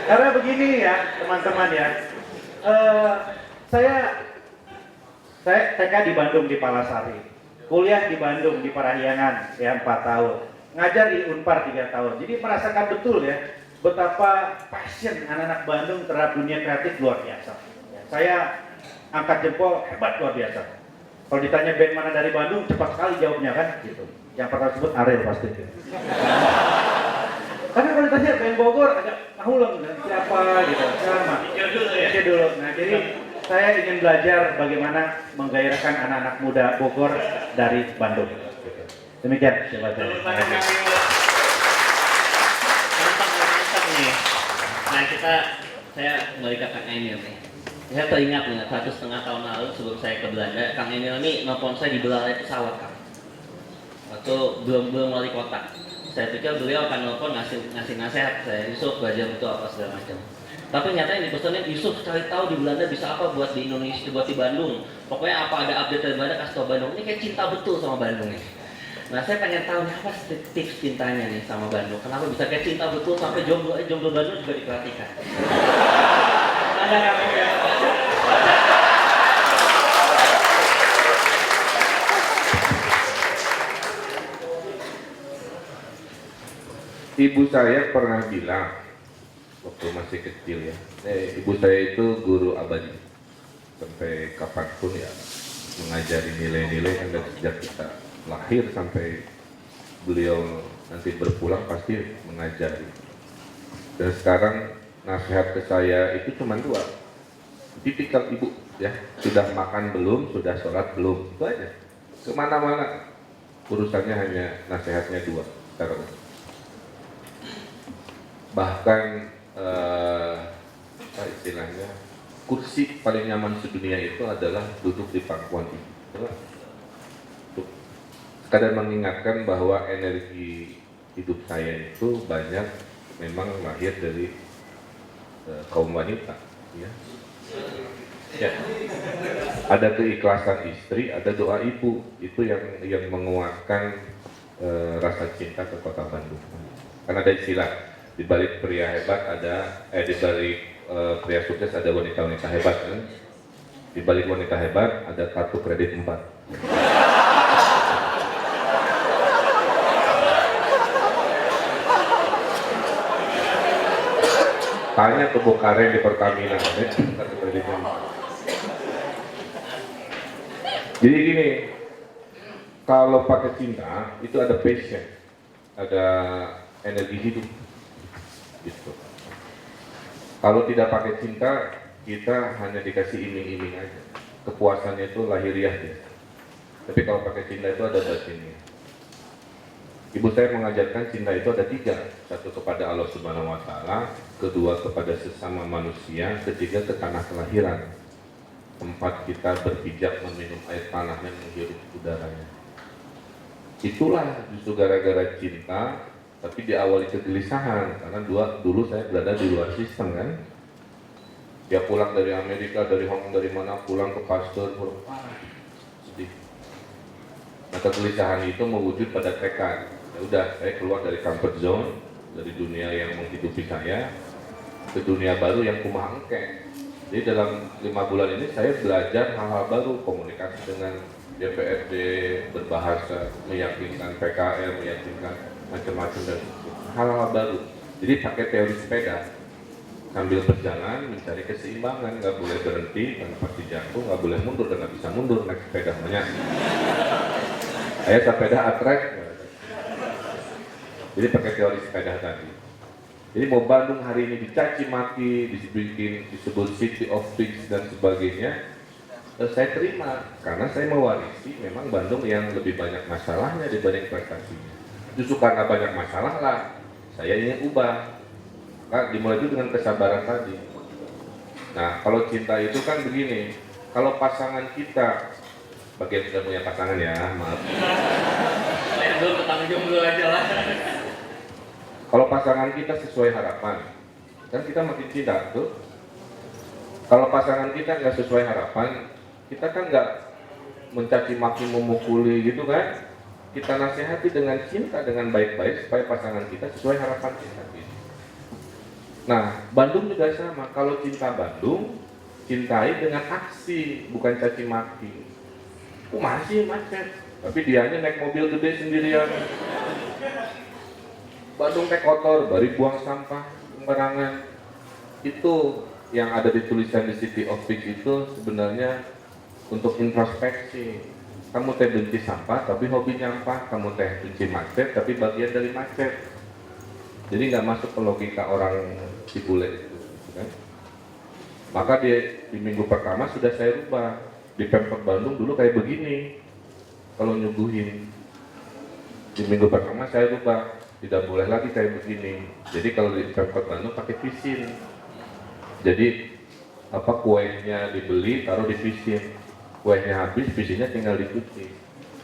Karena begini ya teman-teman ya, saya TK di Bandung di Palasari, kuliah di Bandung di Parahyangan ya 4 tahun, ngajar di Unpar 3 tahun. Jadi merasakan betul ya betapa passion anak-anak Bandung terhadap dunia kreatif luar biasa. Saya angkat jempol, hebat luar biasa. Kalau ditanya band mana dari Bandung, cepat sekali jawabnya kan, gitu. Yang pertama sebut Ariel pasti. Gitu. Tapi kalau ditanya band Bogor agak ngahuleng, siapa gitu, sama. Oke dulu. Nah jadi saya ingin belajar bagaimana menggairahkan anak-anak muda Bogor dari Bandung. Gitu. Demikian coba saya. Nah saya kembali ke Kang Emil nih. Saya teringat nih 1,5 tahun lalu sebelum saya ke Belanda, Kang Emil ini nelfon saya di belalai pesawat Kang. Waktu belum wali kota. Saya pikir beliau akan nelfon ngasih nasihat saya, Yusuf belajar itu apa segala macam. Tapi nyata yang dipesannya Yusuf cari tahu di Belanda bisa apa buat di Indonesia, buat di Bandung. Pokoknya apa ada update dari Belanda kasih tahu Bandung. Ini kayak cinta betul sama Bandung nih. Nah saya pengen tahu nih apa tips cintanya nih sama Bandung. Kenapa bisa kayak cinta betul sampai jomblo Bandung juga diperhatikan. Ada nggak? Ibu saya pernah bilang waktu masih kecil ya, ibu saya itu guru abadi sampai kapanpun ya, mengajari nilai-nilai kan dari sejak kita lahir sampai beliau nanti berpulang pasti mengajari. Dan sekarang nasihat ke saya itu cuma dua, tipikal ibu ya, sudah makan belum, sudah sholat belum, itu aja. Kemana-mana urusannya hanya nasihatnya dua secara umum. Bahkan apa istilahnya, kursi paling nyaman sedunia itu adalah duduk di pangkuan ibu. Untuk sekadar mengingatkan bahwa energi hidup saya itu banyak memang lahir dari kaum wanita, ya. Ya. Ada keikhlasan istri, ada doa ibu, itu yang menguatkan rasa cinta ke Kota Bandung. Karena ada istilah, di balik pria hebat ada, di balik pria sukses ada wanita-wanita hebat kan? Di balik wanita hebat ada kartu kredit 4. Tanya ke Bokaren di Pertamina, kartu kreditnya 4. Jadi gini, kalau pakai cinta itu ada passion, ada energi hidup, gitu. Kalau tidak pakai cinta, kita hanya dikasih iming-iming aja. Kepuasannya itu lahiriah ya. Tapi kalau pakai cinta itu ada batinnya. Ibu saya mengajarkan cinta itu ada 3, satu kepada Allah Subhanahu Wa Taala, kedua kepada sesama manusia, ketiga ke tanah kelahiran, tempat kita berpijak meminum air tanah dan menghirup udaranya. Itulah justru gara-gara cinta, tapi diawali kegelisahan karena dulu saya berada di luar sistem kan. Dia pulang dari Amerika, dari Hong Kong, dari mana pulang ke Pasteur, sedih. Nah kegelisahan itu mewujud pada tekad. Ya udah, saya keluar dari comfort zone, dari dunia yang menghidupi saya ke dunia baru yang kumaha engke. Jadi dalam 5 bulan ini saya belajar hal-hal baru, komunikasi dengan DPRD, berbahasa, meyakinkan PKR, meyakinkan macam-macam dan hal-hal baru. Jadi pakai teori sepeda, sambil berjalan mencari keseimbangan, nggak boleh berhenti karena pasti jatuh, nggak boleh mundur dan nggak bisa mundur naik sepeda banyak. Saya sepeda atrek, jadi pakai teori sepeda tadi. Jadi mau Bandung hari ini dicaci maki, disebut City of Pigs dan sebagainya, saya terima karena saya mewarisi memang Bandung yang lebih banyak masalahnya dibanding prestasinya. Justru karena banyak masalah lah, saya ingin ubah. Nah, dimulai itu dengan kesabaran tadi. Nah, kalau cinta itu kan begini, kalau pasangan kita, bagian sudah punya pasangan ya, maaf. Saya dulu tetangga jomblo aja lah. Kalau pasangan kita sesuai harapan, kan kita makin cinta tuh. Kalau pasangan kita nggak sesuai harapan, kita kan nggak mencaci maki, memukuli gitu kan. Kita nasihati dengan cinta, dengan baik-baik supaya pasangan kita sesuai harapan kita. Nah, Bandung juga sama. Kalau cinta Bandung, cintai dengan aksi, bukan caci maki. Masih macet, tapi dianya naik mobil gede sendirian. Bandung teh kotor, bari buang sampah sembarangan. Itu yang ada di tulisan di City of Pigs itu sebenarnya untuk introspeksi. Kamu teh benci sampah, tapi hobi nyampah. Kamu teh benci macet, tapi bagian dari macet. Jadi nggak masuk ke logika orang Cibule itu, kan? Maka di minggu pertama sudah saya rubah. Di Pemkot Bandung dulu kayak begini, kalau nyuguhin. Di minggu pertama saya rubah, tidak boleh lagi kayak begini. Jadi kalau di Pemkot Bandung pakai pisin. Jadi kuenya dibeli, taruh di pisin. Kuenya habis, pisinnya tinggal dicuci.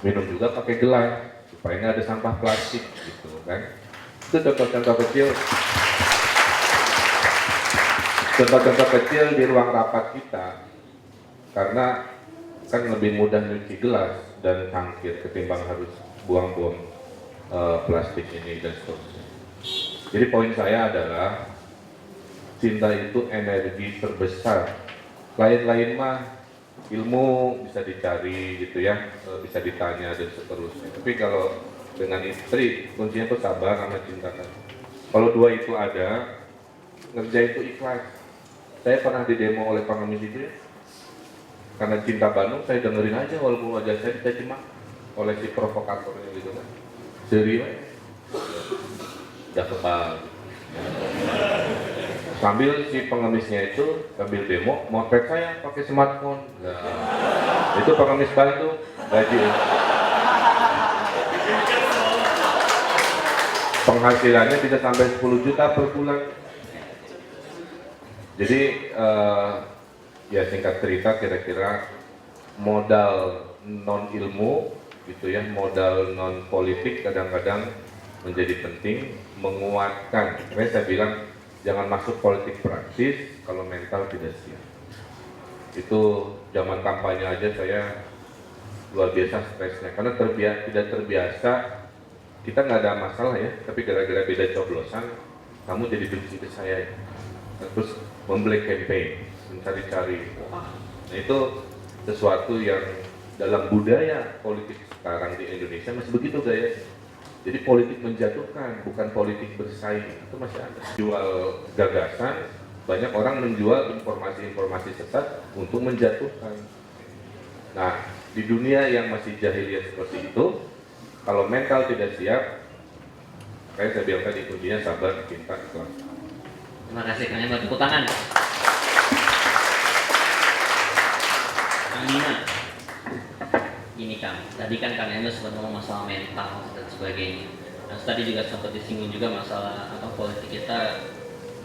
Minum juga pakai gelas supaya nggak ada sampah plastik, gitu kan? Itu contoh-contoh kecil. Contoh-contoh kecil di ruang rapat kita, karena kan lebih mudah nyuci gelas dan cangkir ketimbang harus buang-buang plastik ini dan seterusnya. Jadi poin saya adalah cinta itu energi terbesar. Lain-lain mah ilmu bisa dicari gitu ya, bisa ditanya dan seterusnya. Tapi kalau dengan istri kuncinya tuh sabar sama cinta kan. Kalau dua itu ada, ngerjain itu ikhlas. Saya pernah didemo oleh pengemis itu ya. Karena cinta Bandung, saya dengerin aja walaupun wajah saya dicaci maki oleh si provokatornya gitu kan. Serius, udah kebal. Sambil si pengemisnya itu sambil demo, motret saya pakai smartphone. Nah, itu pengemis Bandung, gaji. Penghasilannya bisa sampai 10 juta per bulan. Jadi ya singkat cerita kira-kira modal non ilmu gitu ya, modal non politik kadang-kadang menjadi penting, menguatkan. Saya bilang jangan masuk politik praktis kalau mental tidak siap. Itu zaman kampanye aja saya luar biasa stresnya karena tidak terbiasa. Kita nggak ada masalah ya, tapi gara-gara beda coblosan kamu jadi benci ke saya ya. Terus membeli campaign, mencari-cari. Nah itu sesuatu yang dalam budaya politik sekarang di Indonesia masih begitu gaya. Jadi politik menjatuhkan, bukan politik bersaing, itu masih ada. Jual gagasan, banyak orang menjual informasi-informasi sesat untuk menjatuhkan. Nah, di dunia yang masih jahiliyah seperti itu, kalau mental tidak siap, kayak saya bilang tadi kuncinya sabar, cinta, ikhlas. Terima kasih Kang Emil, tepuk tangan. Kang Bima, gini Kang, tadi kan Kang Emil sempat ngomong masalah mental dan sebagainya. Nah, tadi juga sempat disinggung juga masalah politik kita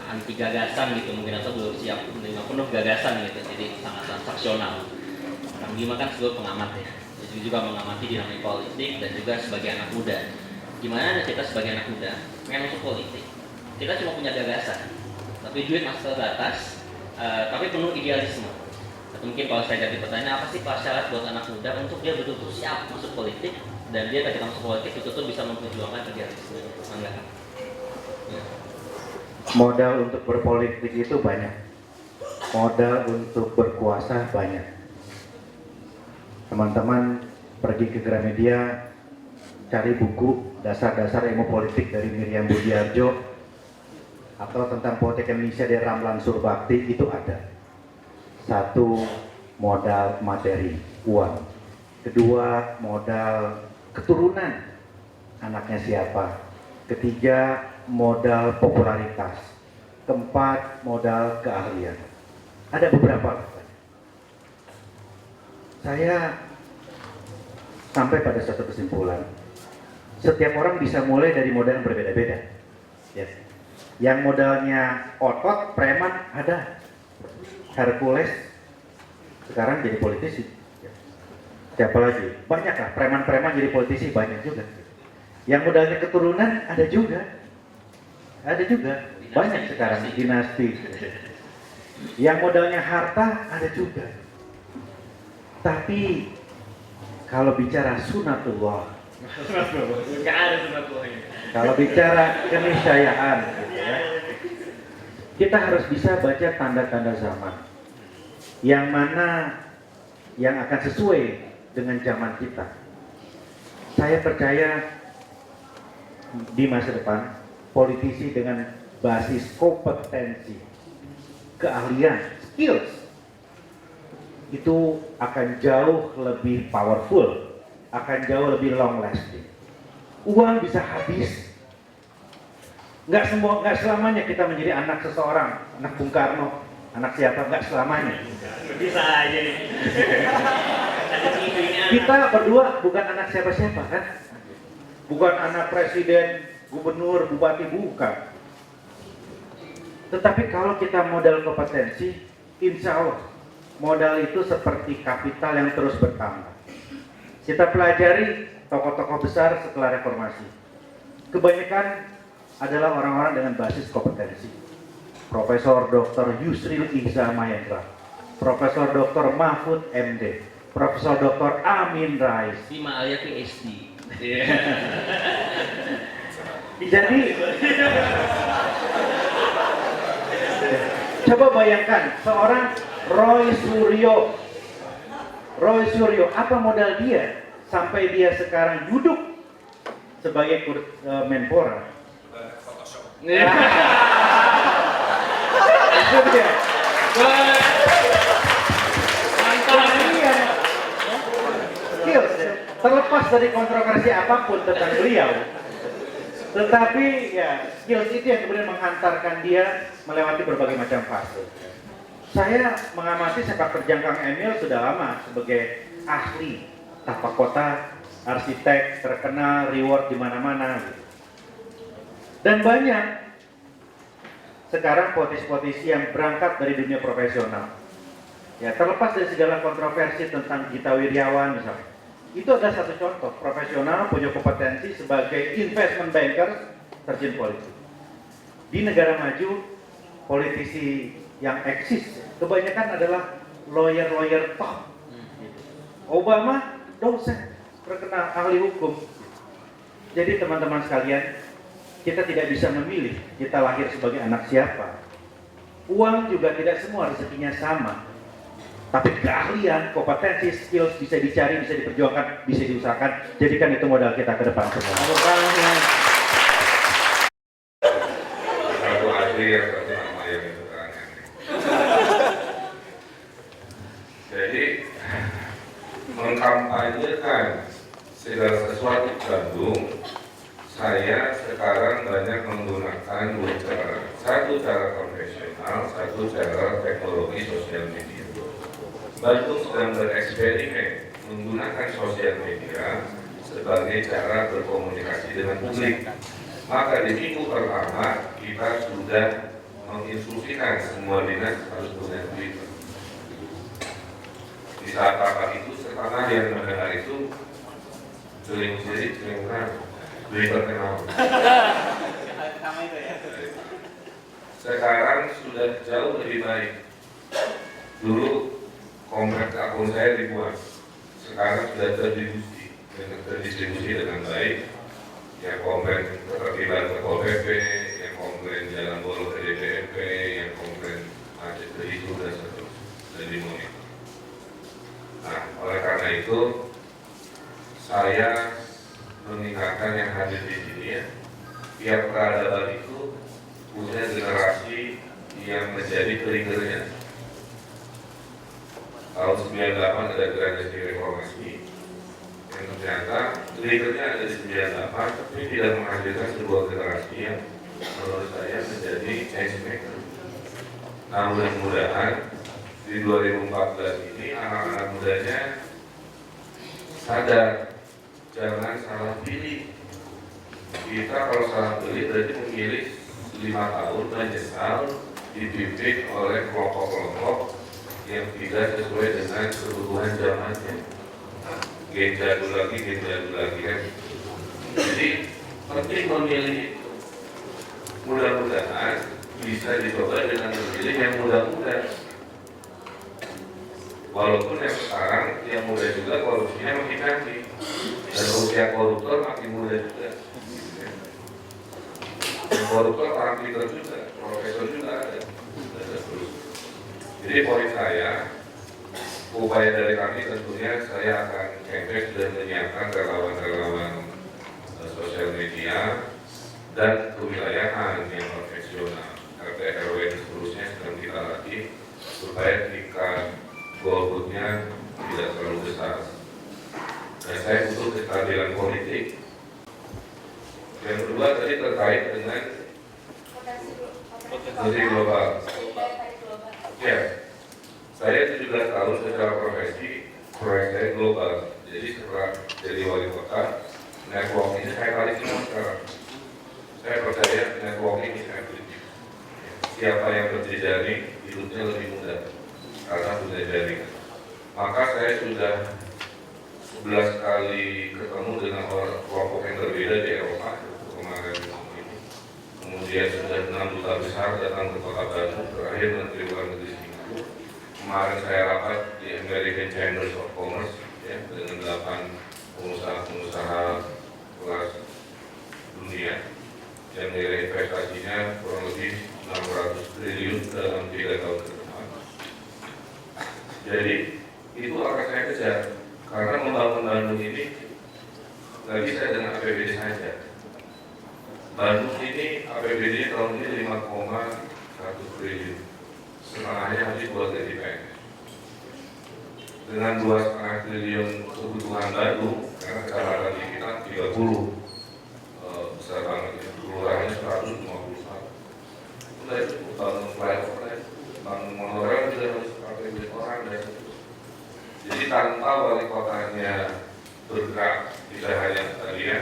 anti gagasan gitu, mungkin atau belum siap menerima penuh gagasan gitu, jadi sangat transaksional. Kang Bima kan sebagai pengamat ya, jadi juga mengamati dinamika politik dan juga sebagai anak muda. Gimana kita sebagai anak muda pengen masuk politik? Kita cuma punya gagasan, tapi duit masih terbatas, tapi penuh idealisme. Atau mungkin kalau saya jadi pertanyaan, apa sih syarat buat anak muda untuk dia betul-betul siap masuk politik dan dia ketika masuk politik betul-betul bisa memperjuangkan idealisme? Enggak? Ya. Modal untuk berpolitik itu banyak, modal untuk berkuasa banyak. Teman-teman pergi ke Gramedia, cari buku dasar-dasar ilmu politik dari Miriam Budiarjo atau tentang politik Indonesia dari Ramlan Surbakti, itu ada. Satu, modal materi, uang. Kedua, modal keturunan, anaknya siapa. Ketiga, modal popularitas. Keempat, modal keahlian. Ada beberapa. Saya sampai pada satu kesimpulan, setiap orang bisa mulai dari modal yang berbeda-beda. Yes. Yang modalnya otot, preman, ada. Hercules sekarang jadi politisi. Siapa lagi? Banyak lah, preman-preman jadi politisi banyak juga. Yang modalnya keturunan ada juga. Ada juga. Banyak sekarang dinasti. Yang modalnya harta ada juga. Tapi kalau bicara sunatullah, Nggak ada sunatullahnya. kalau bicara keniscayaan, gitu ya, kita harus bisa baca tanda-tanda zaman. Yang mana yang akan sesuai dengan zaman kita. Saya percaya di masa depan politisi dengan basis kompetensi, keahlian, skills itu akan jauh lebih powerful, akan jauh lebih long lasting. Uang bisa habis. Nggak selamanya kita menjadi anak seseorang, anak Bung Karno, anak siapa, nggak selamanya. Bisa aja nih. Kita berdua bukan anak siapa-siapa kan? Bukan anak presiden, gubernur, bupati, bukan. Tetapi kalau kita modal kompetensi, insya Allah modal itu seperti kapital yang terus bertambah. Kita pelajari tokoh-tokoh besar setelah reformasi. Kebanyakan adalah orang-orang dengan basis kompetensi. Profesor Dr. Yusril Iza Mahendra, Profesor Dr. Mahfud MD, Profesor Dr. Amin Rais, Sima Alia PhD. Jadi coba bayangkan seorang Roy Suryo, apa modal dia sampai dia sekarang duduk sebagai Menpora? Itu dia. Iya. Skills ya. Terlepas dari kontroversi apapun tentang beliau, tetapi ya skills itu yang kemudian menghantarkan dia melewati berbagai macam fase. Saya mengamati sepak terjang Kang Emil sudah lama sebagai ahli tata kota, arsitek terkenal, reward di mana-mana. Dan banyak sekarang politisi-politisi yang berangkat dari dunia profesional. Ya, terlepas dari segala kontroversi tentang Gita Wirjawan misalnya. Itu adalah satu contoh, profesional punya kompetensi sebagai investment banker terjun politik. Di negara maju, politisi yang eksis kebanyakan adalah lawyer-lawyer top. Obama dosen terkenal ahli hukum. Jadi teman-teman sekalian, kita tidak bisa memilih kita lahir sebagai anak siapa. Uang juga tidak semua rezekinya sama. Tapi keahlian, kompetensi, skills bisa dicari, bisa diperjuangkan, bisa diusahakan. Jadikan itu modal kita ke depan semua. Satu asli yang satu nama yang sekarang ini. Jadi mengkampanyekan segala sesuatu di Bandung, saya sekarang banyak menggunakan dua cara. Satu cara konvensional, satu cara teknologi sosial media. Bandung sedang bereksperimen menggunakan sosial media sebagai cara berkomunikasi dengan publik. Maka di minggu pertama kita sudah menginstruksikan semua dinas harus punya Twitter. Di saat rapat itu setengah yang mendengar itu sering Twitter kenal. Sekarang sudah jauh lebih baik. Dulu kompleks akun saya dibuat, sekarang sudah terdistribusi dengan baik. Yang komplain ketertiban Satpol PP, yang komplain jalan bolong ke DPRP, yang komplain macet ke itu dan seterusnya, dan dimonitor. Nah, oleh karena itu saya mengingatkan yang hadir di sini ya, tiap peradaban itu punya generasi yang menjadi triggernya. Tahun 98 ada generasi reformasi yang ternyata triggernya ada di 98, tapi tidak menghasilkan sebuah generasi yang menurut saya menjadi change maker. Nah, mudah-mudahan di 2014 ini anak-anak mudanya sadar jangan salah pilih. Kita kalau salah pilih berarti memilih 5 tahun menyesal dipimpin oleh kelompok-kelompok yang tidak sesuai dengan kebutuhan zamannya. Gen jadul lagi kan. Jadi penting memilih itu. Mudah-mudahan bisa dicoba dengan memilih yang muda-muda. Walaupun yang sekarang yang muda juga korupsinya makin canggih dan usia koruptor makin muda juga. Yang koruptor orang pintar juga, profesor juga ada. Jadi poin saya, upaya dari kami tentunya saya akan campaign dan menyiapkan relawan-relawan sosial media dan kewilayahan yang profesional, RT RW dan seterusnya sedang kita latih supaya tingkat golputnya tidak terlalu besar. Dan saya butuh kestabilan politik. Yang kedua tadi terkait dengan potensi global. Ya, saya 17 tahun secara profesi, proyek saya global. Jadi setelah jadi wali kota, networking saya tarik semua sekarang. Saya percaya networking is everything. Siapa yang berjejaring, hidupnya lebih mudah karena punya jaringan. Maka saya sudah 11 kali ketemu dengan kelompok yang berbeda di Eropa kemarin ini. Kemudian sudah 6 duta besar datang ke kota Bandung, terakhir Menteri Luar Negeri Singapura. Kemarin saya rapat di American Chambers of Commerce ya, dengan 8 pengusaha-pengusaha kelas dunia yang nilai investasinya kurang lebih 600 triliun dalam 3 tahun ke depan. Jadi itu akan saya kejar karena membangun Bandung ini nggak bisa dengan APBD saja. Bandung ini APBD tahun ini 5,1 triliun, setengahnya habis buat gaji PNS. Dengan 2,5 triliun kebutuhan Bandung, karena sekarang tadi kita 30, besar banget ya, kelurahannya 151. Udah itu bangun flyover, bangun monorail juga harus pakai duit orang dan jadi tanpa wali kotanya bergerak, tidak hanya tadi ya,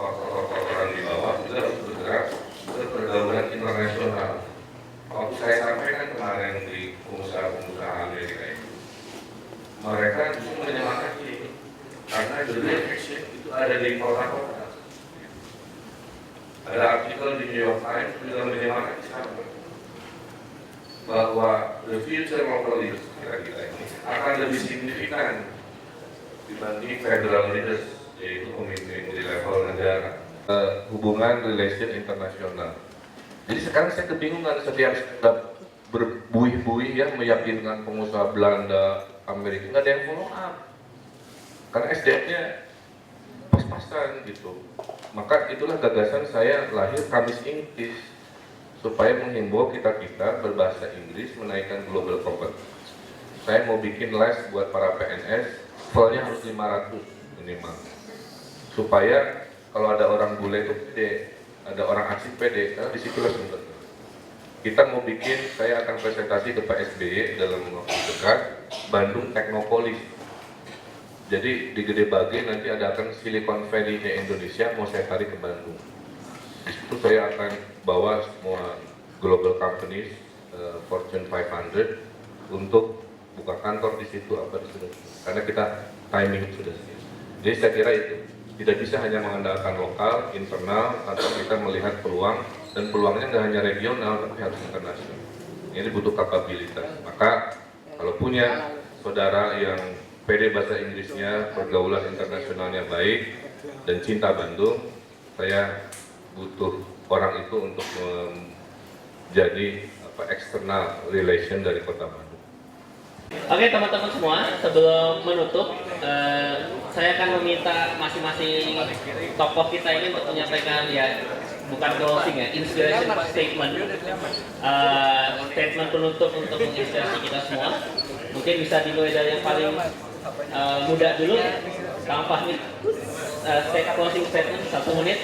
orang di bawah juga harus bergerak ke pergaulan internasional. Waktu saya sampaikan kemarin di pengusaha-pengusaha Amerika itu, mereka justru menyemangati karena the real action itu ada di kota-kota. Ada artikel di New York Times juga menyemangati sama bahwa the future local leaders kita ini akan lebih signifikan dibanding federal leaders, yaitu pemimpin di level negara. Hubungan relation internasional. Jadi sekarang saya kebingungan setiap berbuih-buih ya meyakinkan pengusaha Belanda, Amerika, nggak ada yang follow up. Karena SDM-nya pas-pasan gitu. Maka itulah gagasan saya lahir Kamis Inggris supaya menghimbau kita-kita berbahasa Inggris menaikkan global competence. Saya mau bikin les buat para PNS, levelnya harus 500 minimal. Supaya kalau ada orang bule itu pede, ada orang asing pede, karena disitulah sumbernya. Kita mau bikin, saya akan presentasi ke Pak SBY dalam waktu dekat, Bandung Technopolis. Jadi di Gede Bage nanti ada akan Silicon Valley-nya Indonesia, mau saya tarik ke Bandung. Di situ saya akan bawa semua global companies, Fortune 500, untuk buka kantor di situ, apa di situ. Karena kita timing sudah siap. Jadi saya kira itu. Tidak bisa hanya mengandalkan lokal, internal, atau kita melihat peluang, dan peluangnya nggak hanya regional, tapi harus internasional. Ini butuh kapabilitas. Maka kalau punya saudara yang pede bahasa Inggrisnya, pergaulan internasionalnya baik, dan cinta Bandung, saya butuh orang itu untuk menjadi external relation dari kota Bandung. Oke teman-teman semua, sebelum menutup, saya akan meminta masing-masing tokoh kita ini untuk menyampaikan ya, bukan closing ya, inspiration statement, statement penutup untuk menginspirasi kita semua. Mungkin bisa dimulai dari yang paling muda dulu, Kang Fahmi, closing statement 1 menit,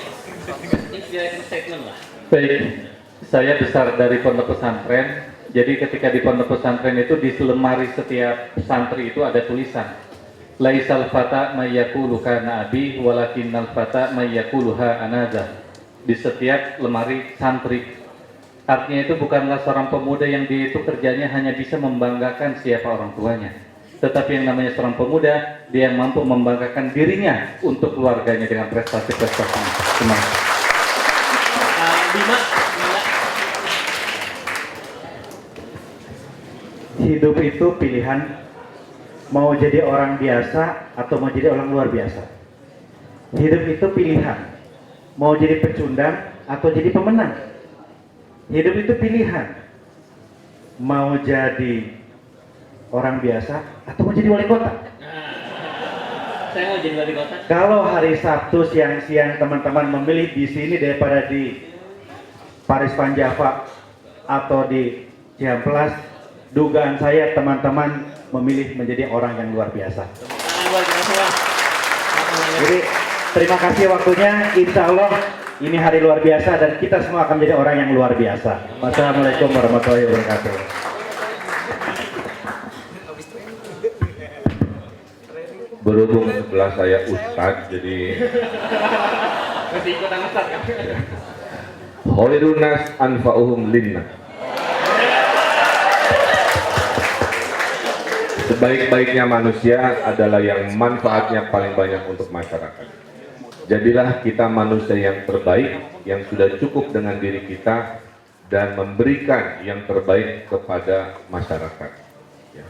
inspiration statement lah. Baik, saya besar dari pondok pesantren. Jadi ketika di pondok pesantren itu di lemari setiap santri itu ada tulisan Laisal fata mayyakulu kana abi walakinnal fata mayyakulu ha anaza. Di setiap lemari santri. Artinya itu bukanlah seorang pemuda yang dia itu kerjanya hanya bisa membanggakan siapa orang tuanya, tetapi yang namanya seorang pemuda, dia yang mampu membanggakan dirinya untuk keluarganya dengan prestasi-prestasi. Terima kasih. Bima. Hidup itu pilihan, mau jadi orang biasa atau mau jadi orang luar biasa. Hidup itu pilihan, mau jadi pecundang atau jadi pemenang. Hidup itu pilihan, mau jadi orang biasa atau mau jadi wali kota. Saya mau jadi wali kota. Kalau hari Sabtu siang-siang teman-teman memilih di sini daripada di Paris Van Java atau di Ciamplas, dugaan saya teman-teman memilih menjadi orang yang luar biasa. Jadi terima kasih waktunya. Insya Allah ini hari luar biasa dan kita semua akan menjadi orang yang luar biasa. Wassalamualaikum warahmatullahi wabarakatuh. Berhubung sebelah saya Ustadz, jadi Masih ikutan Ustadz kan? Khairun nas anfa'uhum linnas. Sebaik-baiknya manusia adalah yang manfaatnya paling banyak untuk masyarakat. Jadilah kita manusia yang terbaik, yang sudah cukup dengan diri kita, dan memberikan yang terbaik kepada masyarakat. Ya.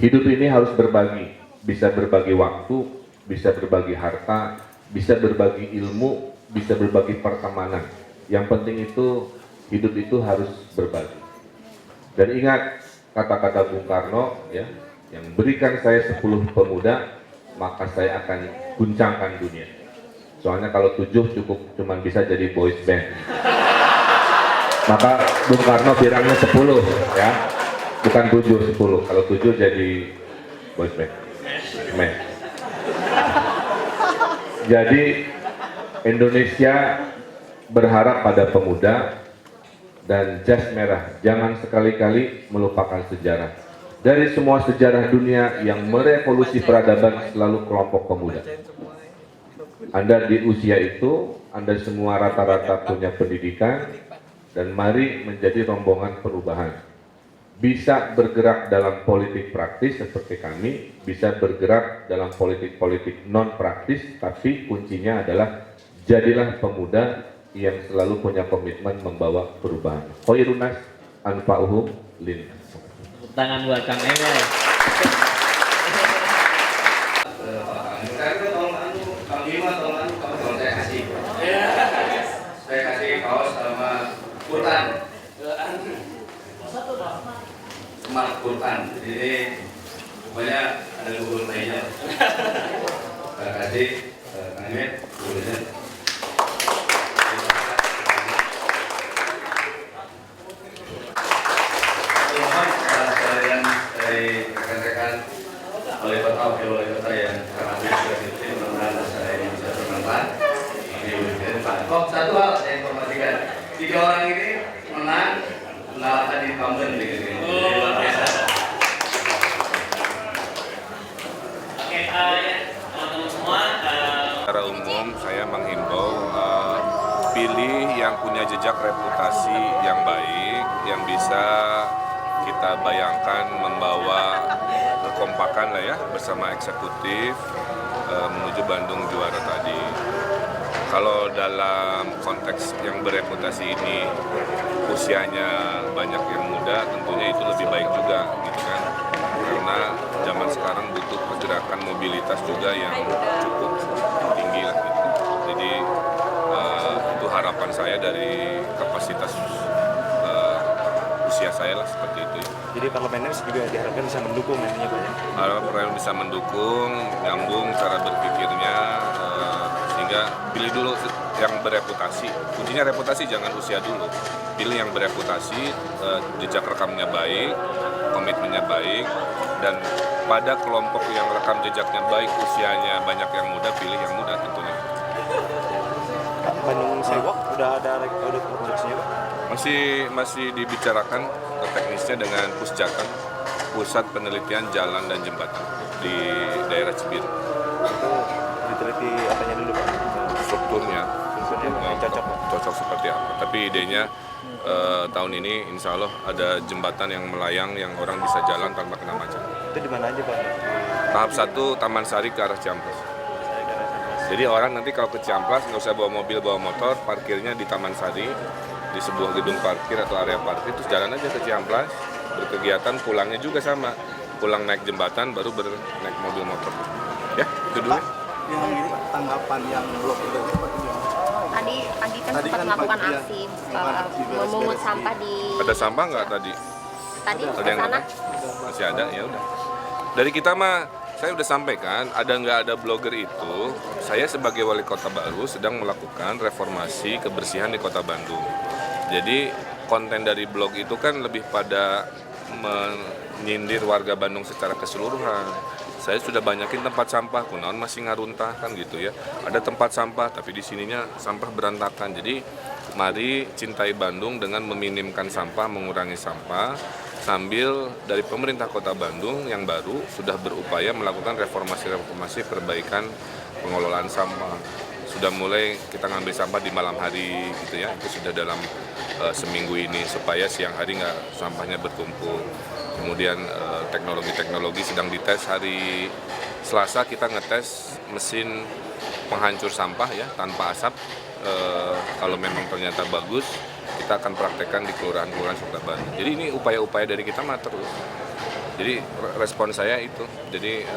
Hidup ini harus berbagi, bisa berbagi waktu, bisa berbagi harta, bisa berbagi ilmu, bisa berbagi pertemanan. Yang penting itu, hidup itu harus berbagi. Dan ingat kata-kata Bung Karno, ya, yang berikan saya 10 pemuda, maka saya akan guncangkan dunia. Soalnya kalau 7 cukup cuman bisa jadi boys band. Maka Bung Karno bilangnya 10 ya. Bukan 7, 10. Kalau 7 jadi boys band. Men. Jadi Indonesia berharap pada pemuda dan jas merah. Jangan sekali-kali melupakan sejarah. Dari semua sejarah dunia yang merevolusi peradaban selalu kelompok pemuda. Anda di usia itu, Anda semua rata-rata punya pendidikan, dan mari menjadi rombongan perubahan. Bisa bergerak dalam politik praktis seperti kami, bisa bergerak dalam politik-politik non praktis, tapi kuncinya adalah jadilah pemuda yang selalu punya komitmen membawa perubahan. Khairunas anfa'uhum lin. Tangan buat Kang Emil. Saya kasih kaos sama Quran. Smart Quran. Jadi pokoknya ada logo lainnya. Saya kasih Kang Emil, tulisnya. Dari rekan-rekan wali kota, wakil wali kota yang sangat berhasil, mudah-mudahan acara ini bisa bermanfaat. Oh, satu hal saya informasikan, 3 orang ini menang mengalahkan incumbent di sini. Luar biasa. Oke, teman-teman semua. Secara umum saya menghimbau pilih yang punya jejak reputasi yang baik, yang bisa kita bayangkan membawa kekompakan lah ya bersama eksekutif menuju Bandung juara tadi. Kalau dalam konteks yang bereputasi ini usianya banyak yang muda, tentunya itu lebih baik juga gitu kan, karena zaman sekarang butuh pergerakan mobilitas juga yang cukup tinggi lah gitu. Jadi itu harapan saya dari kapasitas usia saya lah seperti itu. Jadi parlemen juga diharapkan bisa mendukung nantinya Pak ya? Parlemen bisa mendukung, nyambung cara berpikirnya, sehingga pilih dulu yang bereputasi. Kuncinya reputasi, jangan usia dulu. Pilih yang bereputasi, jejak rekamnya baik, komitmennya baik, dan pada kelompok yang rekam jejaknya baik, usianya banyak yang muda, pilih yang muda tentunya. Bandung Sewok udah ada konstruksinya Pak? Masih dibicarakan teknisnya dengan Pusjatan, Pusat Penelitian Jalan dan Jembatan di daerah Cibiru. Itu diteliti apanya dulu Pak? Strukturnya Cocok Pak? cocok seperti apa. Tapi idenya tahun ini insya Allah ada jembatan yang melayang yang orang bisa jalan tanpa kena macet. Itu di mana aja Pak? Tahap 1 Taman Sari ke arah Ciamplas. Jadi orang nanti kalau ke Ciamplas nggak usah bawa mobil, bawa motor, parkirnya di Taman Sari, di sebuah gedung parkir atau area parkir, terus jalan aja ke Ciamplas, berkegiatan, pulangnya juga sama, pulang naik jembatan baru naik mobil motor. Ya, itu dulu. Yang ini tanggapan yang blok itu Tadi kan sempat melakukan aksi memungut sampah di. Ada sampah nggak tadi? Tadi Ada ke yang sana. masih ada, ya udah. Dari kita mah saya udah sampaikan, ada nggak ada blogger itu, saya sebagai wali kota baru sedang melakukan reformasi kebersihan di kota Bandung. Jadi konten dari blog itu kan lebih pada menyindir warga Bandung secara keseluruhan. Saya sudah banyakin tempat sampah, kunaon masih ngaruntah kan gitu ya. Ada tempat sampah, tapi di sininya sampah berantakan. Jadi mari cintai Bandung dengan meminimkan sampah, mengurangi sampah, sambil dari pemerintah kota Bandung yang baru sudah berupaya melakukan reformasi perbaikan pengelolaan sampah. Sudah mulai kita ngambil sampah di malam hari gitu ya, itu sudah dalam seminggu ini supaya siang hari nggak sampahnya bertumpuk. Kemudian teknologi sedang dites. Hari Selasa kita ngetes mesin penghancur sampah ya tanpa asap. Kalau memang ternyata bagus, kita akan praktekkan di kelurahan-kelurahan Kota Bandung. Jadi ini upaya-upaya dari kita mah terus. Jadi respon saya itu. Jadi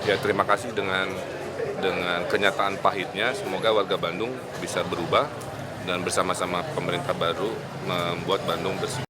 ya terima kasih dengan kenyataan pahitnya. Semoga warga Bandung bisa berubah dan bersama-sama pemerintah baru membuat Bandung bersih.